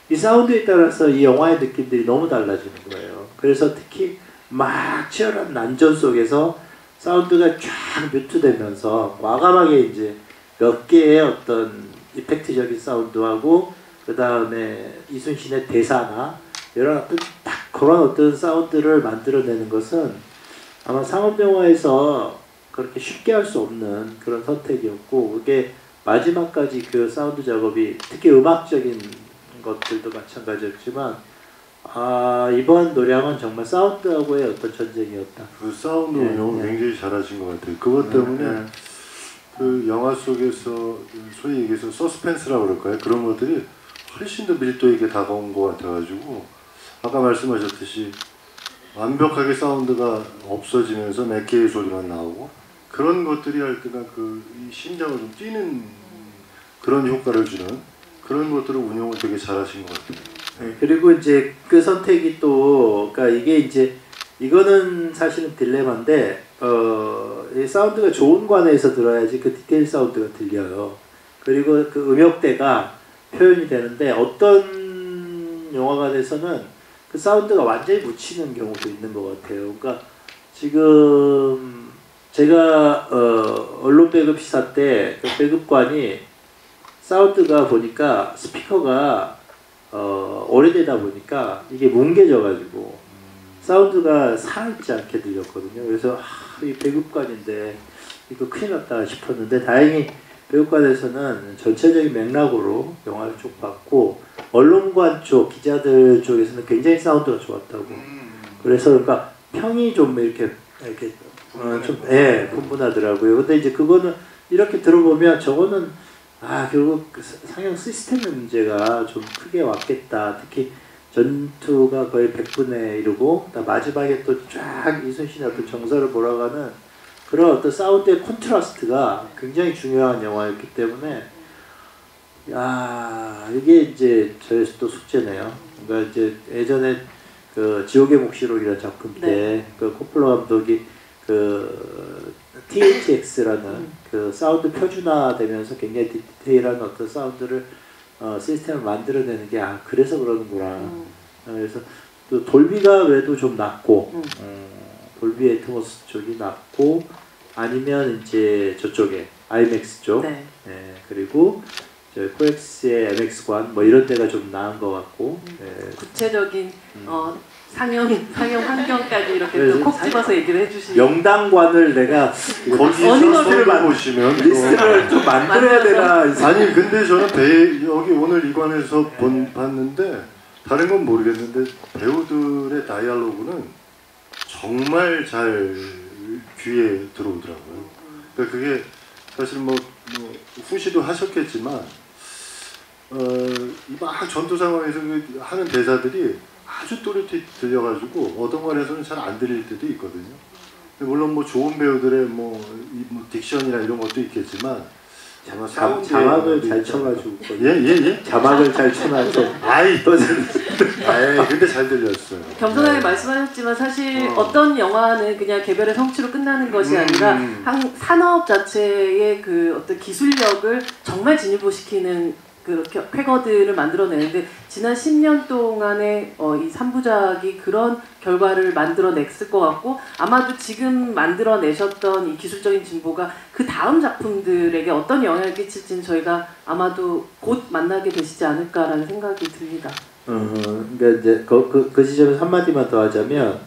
이 사운드에 따라서 이 영화의 느낌들이 너무 달라지는 거예요. 그래서 특히 막 치열한 난전 속에서 사운드가 쫙 뮤트되면서 과감하게 이제 몇 개의 어떤 이펙트적인 사운드하고 그 다음에 이순신의 대사나 이런 어떤 딱 그런 어떤 사운드를 만들어내는 것은 아마 상업 영화에서 그렇게 쉽게 할 수 없는 그런 선택이었고 그게 마지막까지 그 사운드 작업이 특히 음악적인 것들도 마찬가지였지만 이번 노량은 정말 사운드하고의 어떤 전쟁이었다. 그 사운드 운영을 굉장히 잘하신 것 같아요. 그것 때문에 그 영화 속에서 소위 얘기해서 서스펜스라고 그럴까요? 그런 것들이 훨씬 더 밀도 있게 다가온 것 같아가지고 아까 말씀하셨듯이 완벽하게 사운드가 없어지면서 몇 개의 소리만 나오고 그런 것들이 할 때가 그 심장을 좀 뛰는 그런 효과를 주는 그런 것들을 운영을 되게 잘하신 것 같아요. 네, 그리고 이제 그 선택이 또 그러니까 이게 이제 이거는 사실은 딜레마인데 이 사운드가 좋은 관에서 들어야지 그 디테일 사운드가 들려요. 그리고 그 음역대가 표현이 되는데 어떤 영화관에서는 그 사운드가 완전히 묻히는 경우도 있는 것 같아요. 그러니까 지금 제가 언론 배급 시사 때 그 배급관이 사운드가 보니까 스피커가 오래되다 보니까 이게 뭉개져 가지고 사운드가 살아있지 않게 들렸거든요. 그래서 이 배급관인데 이거 큰일 났다 싶었는데 다행히 배급관에서는 전체적인 맥락으로 영화를 쭉 봤고 언론관 쪽 기자들 쪽에서는 굉장히 사운드가 좋았다고. 그래서 그러니까 평이 좀 이렇게 좀 분분하더라고요. 근데 이제 그거는 이렇게 들어보면 저거는 결국 그 상영 시스템의 문제가 좀 크게 왔겠다. 특히 전투가 거의 100분에 이르고 마지막에 또 쫙 이순신의 어떤 정서를 몰아가는 그런 어떤 사운드의 콘트라스트가 굉장히 중요한 영화였기 때문에 이게 이제 저의 또 숙제네요. 그러니까 이제 예전에 그 지옥의 묵시록이라는 작품 때 그 코폴라 감독이 그 THX라는 그 사운드 표준화되면서 굉장히 디테일한 어떤 사운드를 시스템을 만들어내는 게 그래서 그러는구나. 그래서 또 돌비가 외에도 좀 낮고 돌비 애트모스 쪽이 낮고 아니면 이제 저쪽에 IMAX 쪽 그리고 저 코엑스의 MX관 뭐 이런 데가 좀 나은 것 같고 구체적인 상영 환경까지 이렇게 또 콕 집어서 얘기를 해주시는 영당관을 내가 거기서 리스트를 보시면 리스트를 좀 만들어야 되나. 아니 근데 저는 여기 오늘 이관에서 봤는데 다른 건 모르겠는데 배우들의 다이얼로그는 정말 잘 귀에 들어오더라고요. 그러니까 그게 사실 뭐 후시도 하셨겠지만 막 전투 상황에서 하는 대사들이 아주 또렷이 들려가지고 어떤 관에서는 잘 안 들릴 때도 있거든요. 물론 뭐 좋은 배우들의 뭐 딕션이나 이런 것도 있겠지만 자막을 잘 쳐가지고 예? 자막을 잘 쳐놔서 근데 잘 들렸어요. 겸손하게 말씀하셨지만 사실 어떤 영화는 그냥 개별의 성취로 끝나는 것이 아니라 산업 자체의 그 어떤 기술력을 정말 진입시키는 그 쾌거들을 만들어내는데 지난 10년 동안의 이 3부작이 그런 결과를 만들어냈을 것 같고 아마도 지금 만들어내셨던 이 기술적인 진보가 그 다음 작품들에게 어떤 영향을 끼칠지는 저희가 아마도 곧 만나게 되시지 않을까라는 생각이 듭니다. 그러니까 이제 그 지점에서 한마디만 더 하자면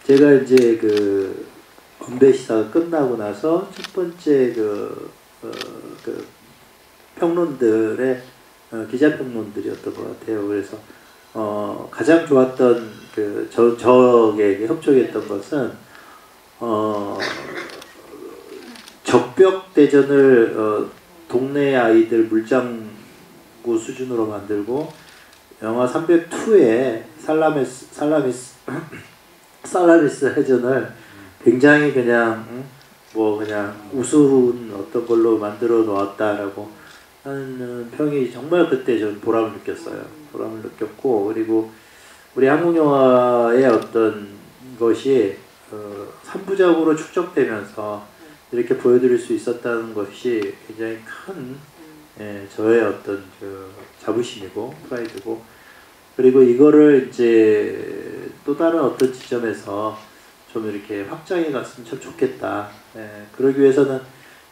제가 이제 그 건배 시사가 끝나고 나서 첫 번째 그 평론들의 기자 평론들이었던 것 같아요. 그래서 가장 좋았던 그 저에게 협조했던 것은 적벽 대전을 동네 아이들 물장구 수준으로 만들고 영화 302의 살라미스 해전을 굉장히 그냥 그냥 우스운 어떤 걸로 만들어 놓았다라고 하는 평이 정말 그때 전 보람을 느꼈어요. 보람을 느꼈고 그리고 우리 한국 영화의 어떤 것이 3부작으로 축적되면서 이렇게 보여드릴 수 있었다는 것이 굉장히 큰 저의 어떤 자부심이고 프라이드고 그리고 이거를 이제 또 다른 어떤 지점에서 좀 이렇게 확장해 갔으면 참 좋겠다. 그러기 위해서는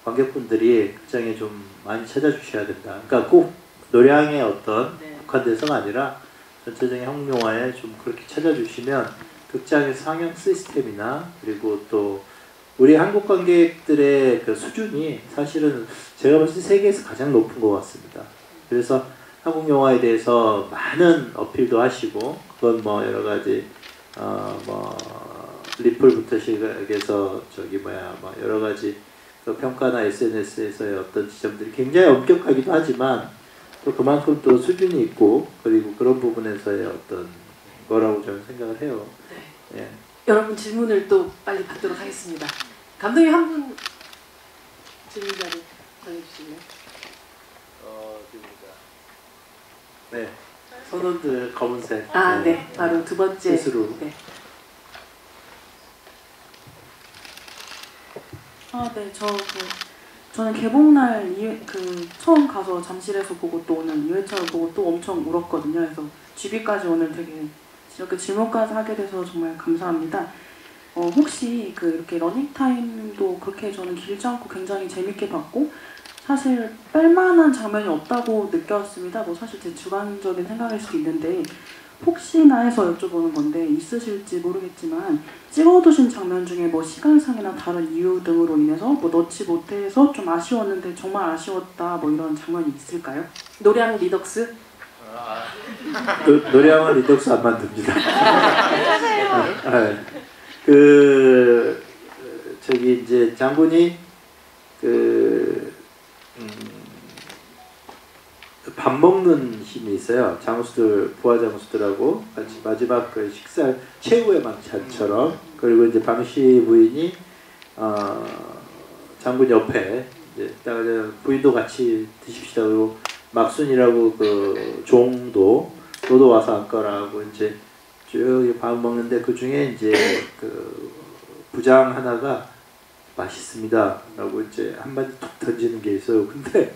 관객분들이 극장에 좀 많이 찾아주셔야 된다. 그러니까 꼭 노량의 어떤 국한돼서가 아니라 전체적인 한국 영화에 좀 그렇게 찾아주시면 극장의 상영 시스템이나 그리고 또 우리 한국 관객들의 그 수준이 사실은 제가 봤을 때 세계에서 가장 높은 것 같습니다. 그래서 한국 영화에 대해서 많은 어필도 하시고 그건 뭐 여러 가지 리플부터 시작해서 여러 가지 그 평가나 SNS에서의 어떤 지점들이 굉장히 엄격하기도 하지만 또 그만큼 또 수준이 있고 그리고 그런 부분에서의 어떤 거라고 저는 생각을 해요. 예. 여러분 질문을 또 빨리 받도록 하겠습니다. 감독님 한 분 질문자를 전해주시면. 네. 선원들 검은색. 네. 바로 두 번째. 스스로. 네. 네. 저는 개봉날 처음 가서 잠실에서 보고 또 오늘 2회차를 보고 또 엄청 울었거든요. 그래서 GB까지 오늘 되게 이렇게 질문까지 하게 돼서 정말 감사합니다. 혹시 이렇게 러닝타임도 그렇게 저는 길지 않고 굉장히 재밌게 봤고 사실 뺄만한 장면이 없다고 느꼈습니다. 사실 제 주관적인 생각일 수도 있는데 혹시나 해서 여쭤보는 건데 있으실지 모르겠지만 찍어두신 장면 중에 뭐 시간상이나 다른 이유 등으로 인해서 뭐 넣지 못해서 좀 아쉬웠는데 정말 아쉬웠다 뭐 이런 장면이 있을까요? 노량 리덕스? 노량은 리덕스 안 만듭니다. 저기 이제 장군이 밥 먹는 힘이 있어요. 장수들, 부하 장수들하고 같이 마지막 그 식사 최후의 만찬처럼. 그리고 이제 방시 부인이 장군 옆에 이제 딱 부인도 같이 드십시다. 그리고 막순이라고 그 종도 너도 와서 앉거라고 이제 쭉 밥 먹는데 그 중에 이제 그 부장 하나가 맛있습니다라고 이제 한마디 툭 던지는 게 있어요. 근데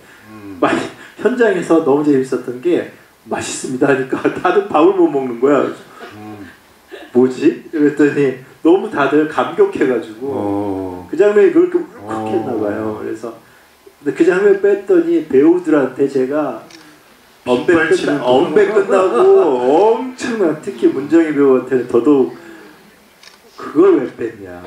현장에서 너무 재밌었던 게 맛있습니다 하니까 다들 밥을 못 먹는 거야. 뭐지? 그랬더니 너무 다들 감격해가지고 그 장면이 그렇게 울컥했나 봐요. 그래서 근데 그 장면 뺐더니 배우들한테 제가 언백 끝나고 엄청난 특히 문정희 배우한테는 더더욱 그걸 왜 뺐냐.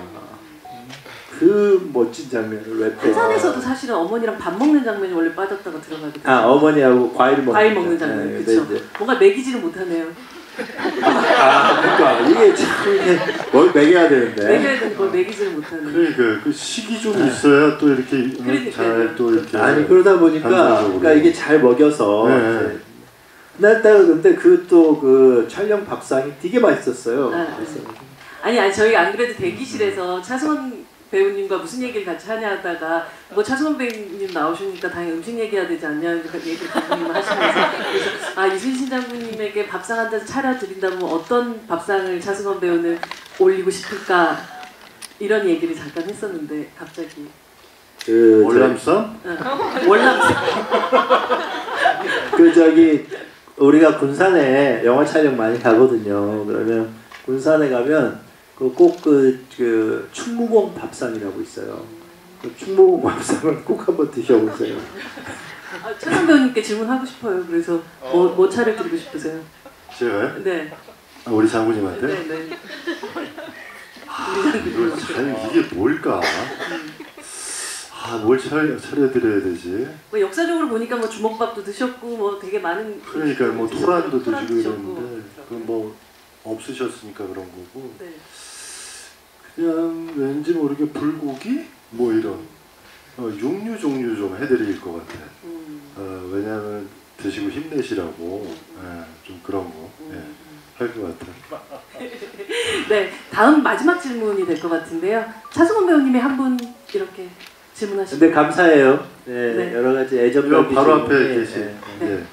그 멋진 장면을 왜 뺐냐. 회산에서도 사실은 어머니랑 밥 먹는 장면이 원래 빠졌다가 들어가게 돼요. 어머니하고 과일 먹는 장면. 네, 그렇죠. 이제. 뭔가 먹이지를 못하네요. 그러니까 이게 참 이게 뭘 먹여야 되는데. 먹여야 되는 걸 먹이지를 못하네. 그러니까 그 식이 좀 있어야 또 이렇게 잘 또 이렇게. 아니 그러다 보니까 그러니까 이게 잘 먹여서. 네. 그날따라 근데 그 또 그 촬영 밥상이 되게 맛있었어요. 아니 저희 안 그래도 대기실에서 차승원 배우님과 무슨 얘기를 같이 하냐 하다가 뭐 차승원 배우님 나오시니까 당연히 음식 얘기해야 되지 않냐 얘기를 감독님 하시면서 그래서 이순신 장군님에게 밥상 한 잔 차려드린다면 어떤 밥상을 차승원 배우는 올리고 싶을까 이런 얘기를 잠깐 했었는데 갑자기 월남쌈? 월남쌈. 그 저기 우리가 군산에 영화 촬영 많이 가거든요. 그러면 군산에 가면 꼭 그 충무공 밥상이라고 있어요. 그 충무공 밥상을 꼭 한번 드셔보세요. 차승원 배우님께 질문하고 싶어요. 그래서 뭐 차려드리고 싶으세요? 제가요? 네. 우리 장군님한테? 네. 이게 뭘까? 뭘 차려드려야 되지? 뭐 역사적으로 보니까 뭐 주먹밥도 드셨고 뭐 되게 많은 그러니까 뭐 토란도 드시고 드셨고. 이랬는데 그건 뭐 없으셨으니까 그런 거고 네. 그냥 왠지 모르게 불고기? 뭐 이런 육류 종류 좀 해드릴 것 같아. 왜냐하면 드시고 힘내시라고 좀 그런 거 할 것 같아. 네, 다음 마지막 질문이 될 것 같은데요. 차승원 배우님이 한 분 이렇게 질문하시고. 근데 감사해요. 네, 네. 여러 가지 애정 바로 앞에 계신. 네.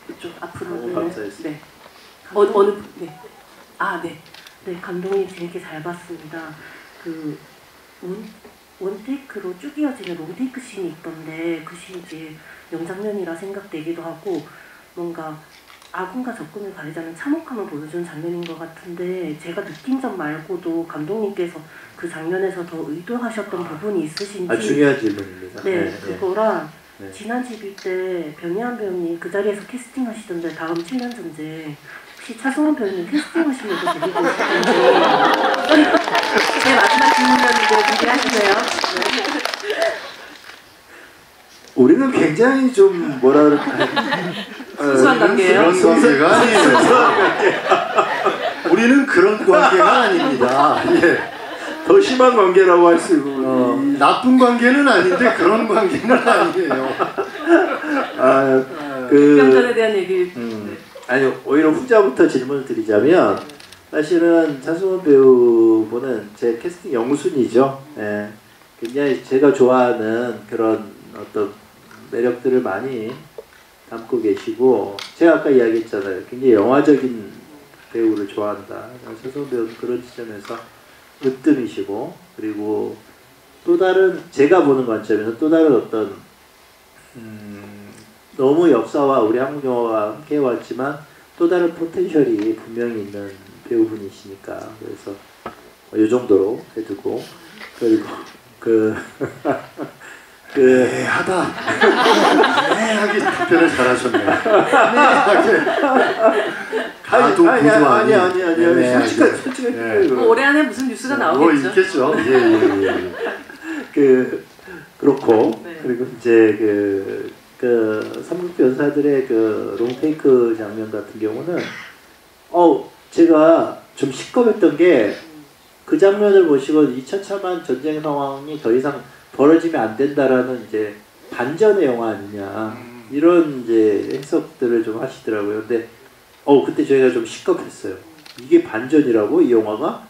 이쪽 앞으로. 감사했습니다. 네. 어느 분? 네. 네. 네, 감독님 재밌게 잘 봤습니다. 그 원테이크로 쭉 이어지는 롱테이크 씬이 있던데 그 씬이 이제 명장면이라 생각되기도 하고 뭔가 아군과 적군을 가리자는 참혹함을 보여주는 장면인 것 같은데 제가 느낀 점 말고도 감독님께서 그 장면에서 더 의도하셨던 부분이 있으신지. 중요한 질문입니다. 네, 그거랑 네. 지난 집일 때 변희한 배우님 그 자리에서 캐스팅하시던데 다음 7년 전제 혹시 차승원 배우님 캐스팅하시면서 데리고 오셨는지. 네, 마지막 질문이었는데 준비하시네요. 우리는 굉장히 좀 뭐라 그럴까 순수한 관계예요? 그런 관계가 아니에요. 우리는 그런 관계가 아닙니다. 예. 더 심한 관계라고 할 수 있고 나쁜 관계는 아닌데 그런 관계는 아니에요. 경전에 대한 얘기. 아니 오히려 후자부터 질문을 드리자면 사실은 차승원 배우분은 제 캐스팅 영순이죠. 예. 굉장히 제가 좋아하는 그런 어떤 매력들을 많이 담고 계시고 제가 아까 이야기했잖아요. 굉장히 영화적인 배우를 좋아한다. 차승원 배우는 그런 지점에서 으뜸이시고 그리고 또 다른 제가 보는 관점에서 또 다른 어떤 너무 역사와 우리 한국 영화가 함께 해왔지만 또 다른 포텐셜이 분명히 있는 배우분이시니까 그래서 이 정도로 해두고 그리고 애하다. 애하게 답변을 잘하셨네요. 애하게. 가도 부조하니. 아니. 솔직히 네. 뭐 올해 안에 무슨 뉴스가 뭐 나오겠죠. 있겠죠. 예. 그렇고 네. 그리고 이제 그 삼국 변사들의 그 롱테이크 장면 같은 경우는 제가 좀 시겁했던 게 그 장면을 보시고 2차차만 전쟁 상황이 더 이상 벌어지면 안 된다라는 이제 반전의 영화 아니냐 이런 이제 해석들을 좀 하시더라고요. 근데 그때 저희가 좀 시겁했어요. 이게 반전이라고 이 영화가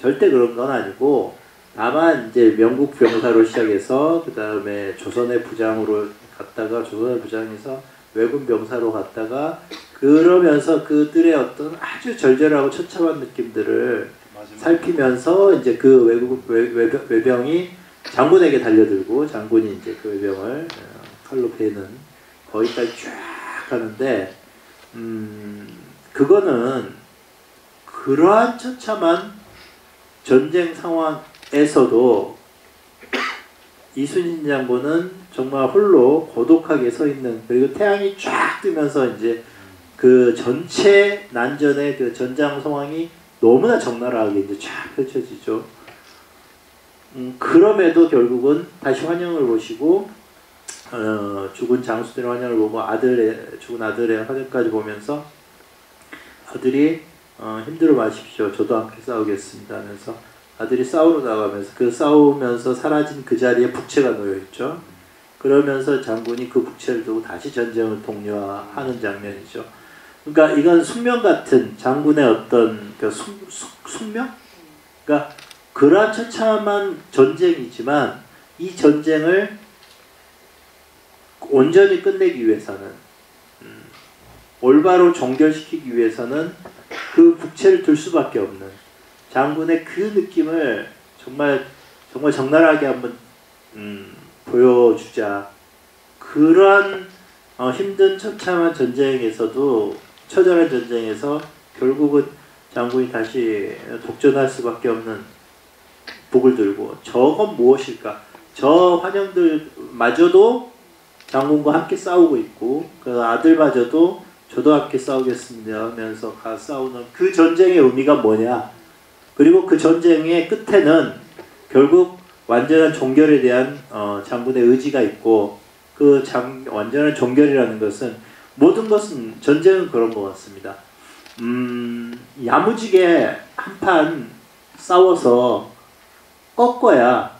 절대 그런 건 아니고 다만 이제 명국 병사로 시작해서 그 다음에 조선의 부장으로 갔다가 조선의 부장에서 외군 병사로 갔다가 그러면서 그들의 어떤 아주 절절하고 처참한 느낌들을 살피면서 이제 그 외병이 장군에게 달려들고 장군이 이제 그 외병을 칼로 베는 거기까지 쫙 가는데 그거는 그러한 처참한 전쟁 상황에서도 이순신 장군은 정말 홀로 고독하게 서 있는 그리고 태양이 쫙 뜨면서 이제 그 전체 난전의 그 전장 상황이 너무나 적나라하게 이제 쫙 펼쳐지죠. 그럼에도 결국은 다시 환영을 보시고 죽은 장수들의 환영을 보고 죽은 아들의 환영까지 보면서 아들이 힘들어 마십시오. 저도 함께 싸우겠습니다 하면서 아들이 싸우러 나가면서 그 싸우면서 사라진 그 자리에 북채가 놓여 있죠. 그러면서 장군이 그 북채를 두고 다시 전쟁을 독려하는 장면이죠. 그러니까 이건 숙명 같은 장군의 어떤 그 숙명? 그러니까 그러한 처참한 전쟁이지만 이 전쟁을 온전히 끝내기 위해서는 올바로 종결시키기 위해서는 그 북채를 들 수밖에 없는 장군의 그 느낌을 정말 적나라하게 한번 보여주자. 그러한 힘든 처참한 전쟁에서도 처절한 전쟁에서 결국은 장군이 다시 독전할 수밖에 없는 북을 들고 저건 무엇일까? 저 환영들마저도 장군과 함께 싸우고 있고 그 아들마저도 저도 함께 싸우겠습니다 하면서 싸우는 그 전쟁의 의미가 뭐냐? 그리고 그 전쟁의 끝에는 결국 완전한 종결에 대한 장군의 의지가 있고 그 완전한 종결이라는 것은 모든 것은 전쟁은 그런 것 같습니다. 야무지게 한판 싸워서 꺾어야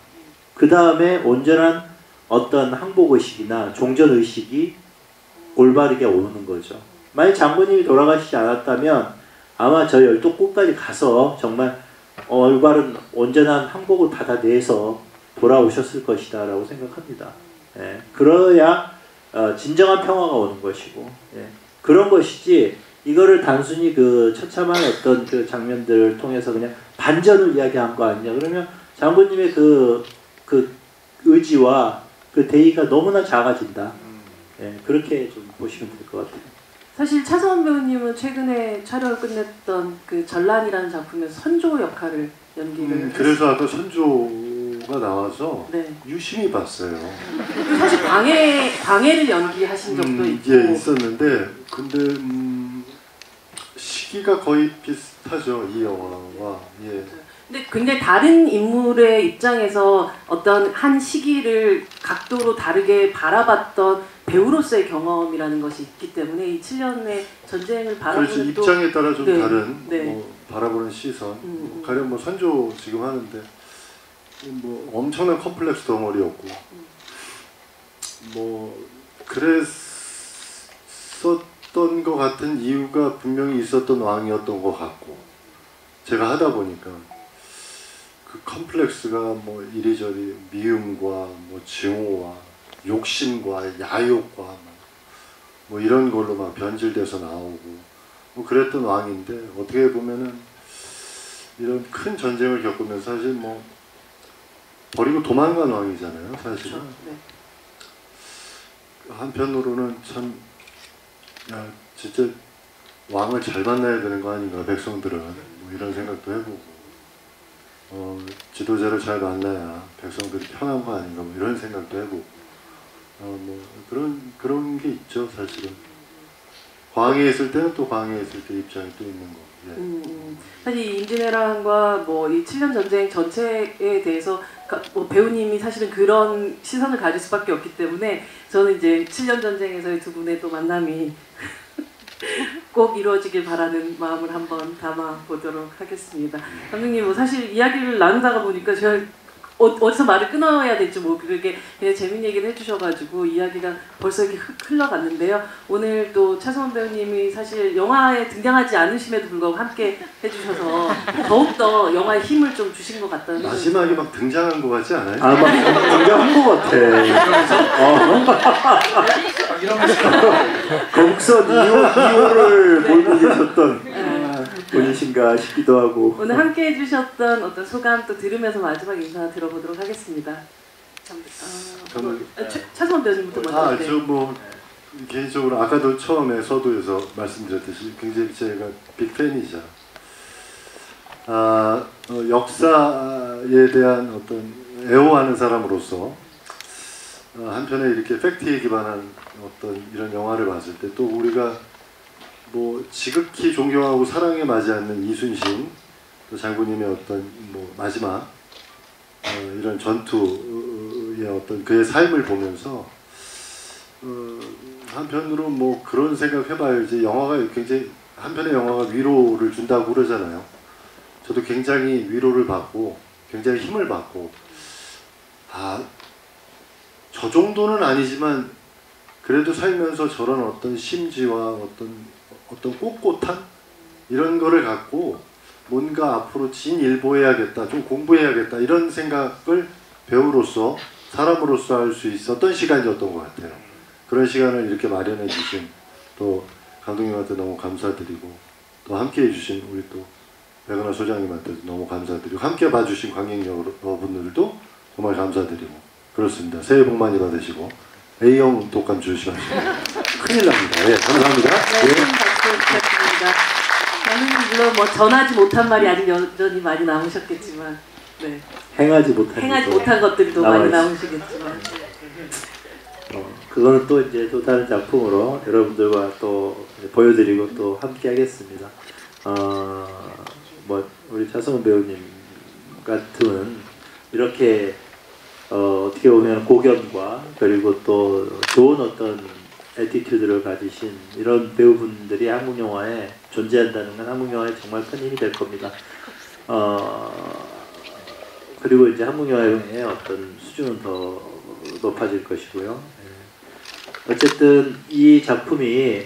그 다음에 온전한 어떤 항복의식이나 종전의식이 올바르게 오는 거죠. 만약 장군님이 돌아가시지 않았다면 아마 저 열도골까지 가서 정말 올바른 온전한 항복을 받아내서 돌아오셨을 것이다 라고 생각합니다. 예, 그래야 진정한 평화가 오는 것이고 그런 것이지 이거를 단순히 그 처참한 어떤 그 장면들을 통해서 그냥 반전을 이야기한 거 아니냐 그러면 장군님의 그 의지와 그 대의가 너무나 작아진다. 그렇게 좀 보시면 될 것 같아요. 사실 차성원 배우님은 최근에 촬영을 끝냈던 그 전란이라는 작품에서 선조 역할을 연기를 그래서 아까 선조가 나와서 네. 유심히 봤어요. 사실 방해를 연기하신 적도 있고 예, 있었는데 근데 시기가 거의 비슷하죠 이 영화와. 예. 근데 굉장히 다른 인물의 입장에서 어떤 한 시기를 각도로 다르게 바라봤던 배우로서의 경험이라는 것이 있기 때문에 이 7년의 전쟁을 바라보는 그렇지 입장에 따라 좀 네, 다른 네. 뭐 바라보는 시선. 가령 뭐 선조 지금 하는데 뭐 엄청난 컴플렉스 덩어리였고 뭐 그랬었던 것 같은 이유가 분명히 있었던 왕이었던 것 같고 제가 하다 보니까 그 컴플렉스가 뭐 이리저리 미움과 뭐 증오와 욕심과 야욕과 뭐 이런 걸로 막 변질돼서 나오고 뭐 그랬던 왕인데 어떻게 보면은 이런 큰 전쟁을 겪으면서 사실 뭐 버리고 도망간 왕이잖아요 사실은. 그렇죠. 네. 한편으로는 참 야, 진짜 왕을 잘 만나야 되는 거 아닌가 백성들은 뭐 이런 생각도 해보고 지도자를 잘 만나야 백성들이 편한 거 아닌가 뭐 이런 생각도 해보고 뭐 그런 게 있죠 사실은. 광해에 있을 때는 또 광해에 있을 때 입장이 또 있는 거. 예. 사실 임진왜란과 뭐 이 7년 전쟁 전체에 대해서 뭐 배우님이 사실은 그런 시선을 가질 수밖에 없기 때문에 저는 이제 7년 전쟁에서의 두 분의 또 만남이 꼭 이루어지길 바라는 마음을 한번 담아 보도록 하겠습니다. 감독님, 뭐 사실 이야기를 나누다가 보니까 제가 어디서 말을 끊어야 될지 뭐 그렇게 그냥 재밌는 얘기를 해주셔가지고 이야기가 벌써 이렇게 흘러갔는데요. 오늘 또 차승원 배우님이 사실 영화에 등장하지 않으심에도 불구하고 함께 해주셔서 더욱더 영화에 힘을 좀 주신 것 같다는 마지막에 막 등장한 것 같지 않아요? 막 등장한 것 같아. 거북선 2호를 몰고 계셨던 분이신가 싶기도 하고. 오늘 함께 해주셨던 어떤 소감 또 들으면서 마지막 인사 들어보도록 하겠습니다. 차승원 배우님부터 먼저. 저 뭐 개인적으로 아까도 처음에 서두에서 말씀드렸듯이 굉장히 제가 빅팬이자 역사에 대한 어떤 애호하는 사람으로서 한편에 이렇게 팩트에 기반한 어떤 이런 영화를 봤을 때 또 우리가 뭐 지극히 존경하고 사랑에 맞지 않는 이순신 또 장군님의 어떤 뭐 마지막 이런 전투의 어떤 그의 삶을 보면서 한편으로 뭐 그런 생각 해봐요. 이제 영화가 굉장히 한편의 영화가 위로를 준다고 그러잖아요. 저도 굉장히 위로를 받고 굉장히 힘을 받고 저 정도는 아니지만 그래도 살면서 저런 어떤 심지와 어떤 꼿꼿한 이런 거를 갖고 뭔가 앞으로 진일보해야겠다, 좀 공부해야겠다 이런 생각을 배우로서 사람으로서 할 수 있었던 시간이었던 것 같아요. 그런 시간을 이렇게 마련해 주신 또 감독님한테 너무 감사드리고 또 함께 해주신 우리 또 백은하 소장님한테도 너무 감사드리고 함께 봐주신 관객 여러분들도 정말 감사드리고 그렇습니다. 새해 복 많이 받으시고 A형 독감 조심하시고 큰일 납니다. 예, 감사합니다. 네, 큰 박수 부탁드립니다. 저는 물론 뭐 전하지 못한 말이 아직 여전히 많이 남으셨겠지만 행하지 못한 것들도 많이 남으시겠지만 그거는 또 이제 또 다른 작품으로 여러분들과 또 보여드리고 또 함께 하겠습니다. 뭐 우리 차승원 배우님 같은 이렇게 어떻게 보면 고견과 그리고 또 좋은 어떤 애티튜드를 가지신 이런 배우분들이 한국 영화에 존재한다는 건 한국 영화에 정말 큰 힘이 될 겁니다. 그리고 이제 한국 영화의 어떤 수준은 더 높아질 것이고요. 어쨌든 이 작품이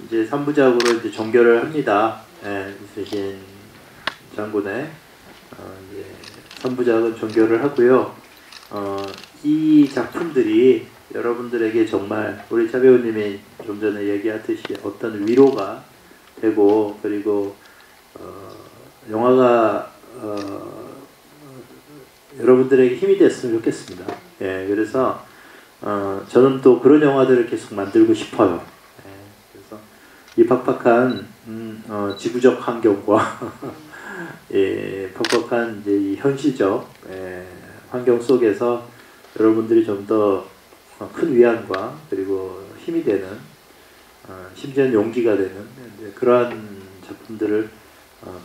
이제 3부작으로 이제 종결을 합니다. 이순신 장군의 이제 3부작은 종결을 하고요. 이 작품들이 여러분들에게 정말 우리 차 배우님이 좀 전에 얘기하듯이 어떤 위로가 되고 그리고 영화가 여러분들에게 힘이 됐으면 좋겠습니다. 그래서 저는 또 그런 영화들을 계속 만들고 싶어요. 그래서 이 팍팍한 지구적 환경과 팍팍한 이제 이 현실적 환경 속에서 여러분들이 좀 더 큰 위안과 그리고 힘이 되는 심지어는 용기가 되는 그러한 작품들을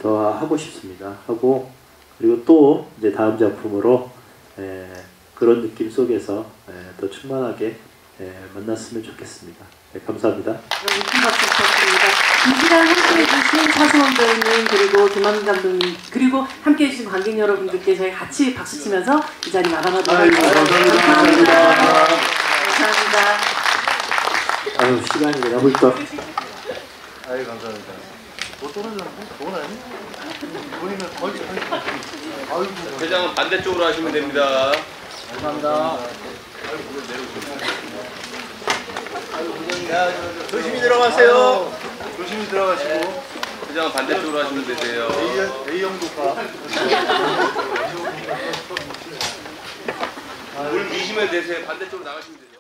더 하고 싶습니다. 하고 그리고 또 이제 다음 작품으로 그런 느낌 속에서 더 충만하게 만났으면 좋겠습니다. 감사합니다. 여러분 큰 박수 부탁드립니다. 이 시간 함께해 주신 차승원 배우님 그리고 김한민 감독님 그리고 함께해 주신 관객 여러분들께 저희 같이 박수 치면서 이 자리 마감하도록 하겠습니다. 감사합니다. 아유 시간이 그냥 훌쩍. 아유 감사합니다. 뭐 떨어졌는데? 돈 아니? 본인은 거의 회장은 반대쪽으로 하시면 됩니다. 감사합니다. 조심히 들어가세요. 조심히 들어가시고 회장은 반대쪽으로 하시면 되세요. A형 독가. 물 미시면 되세요. 반대쪽으로 나가시면 되세요.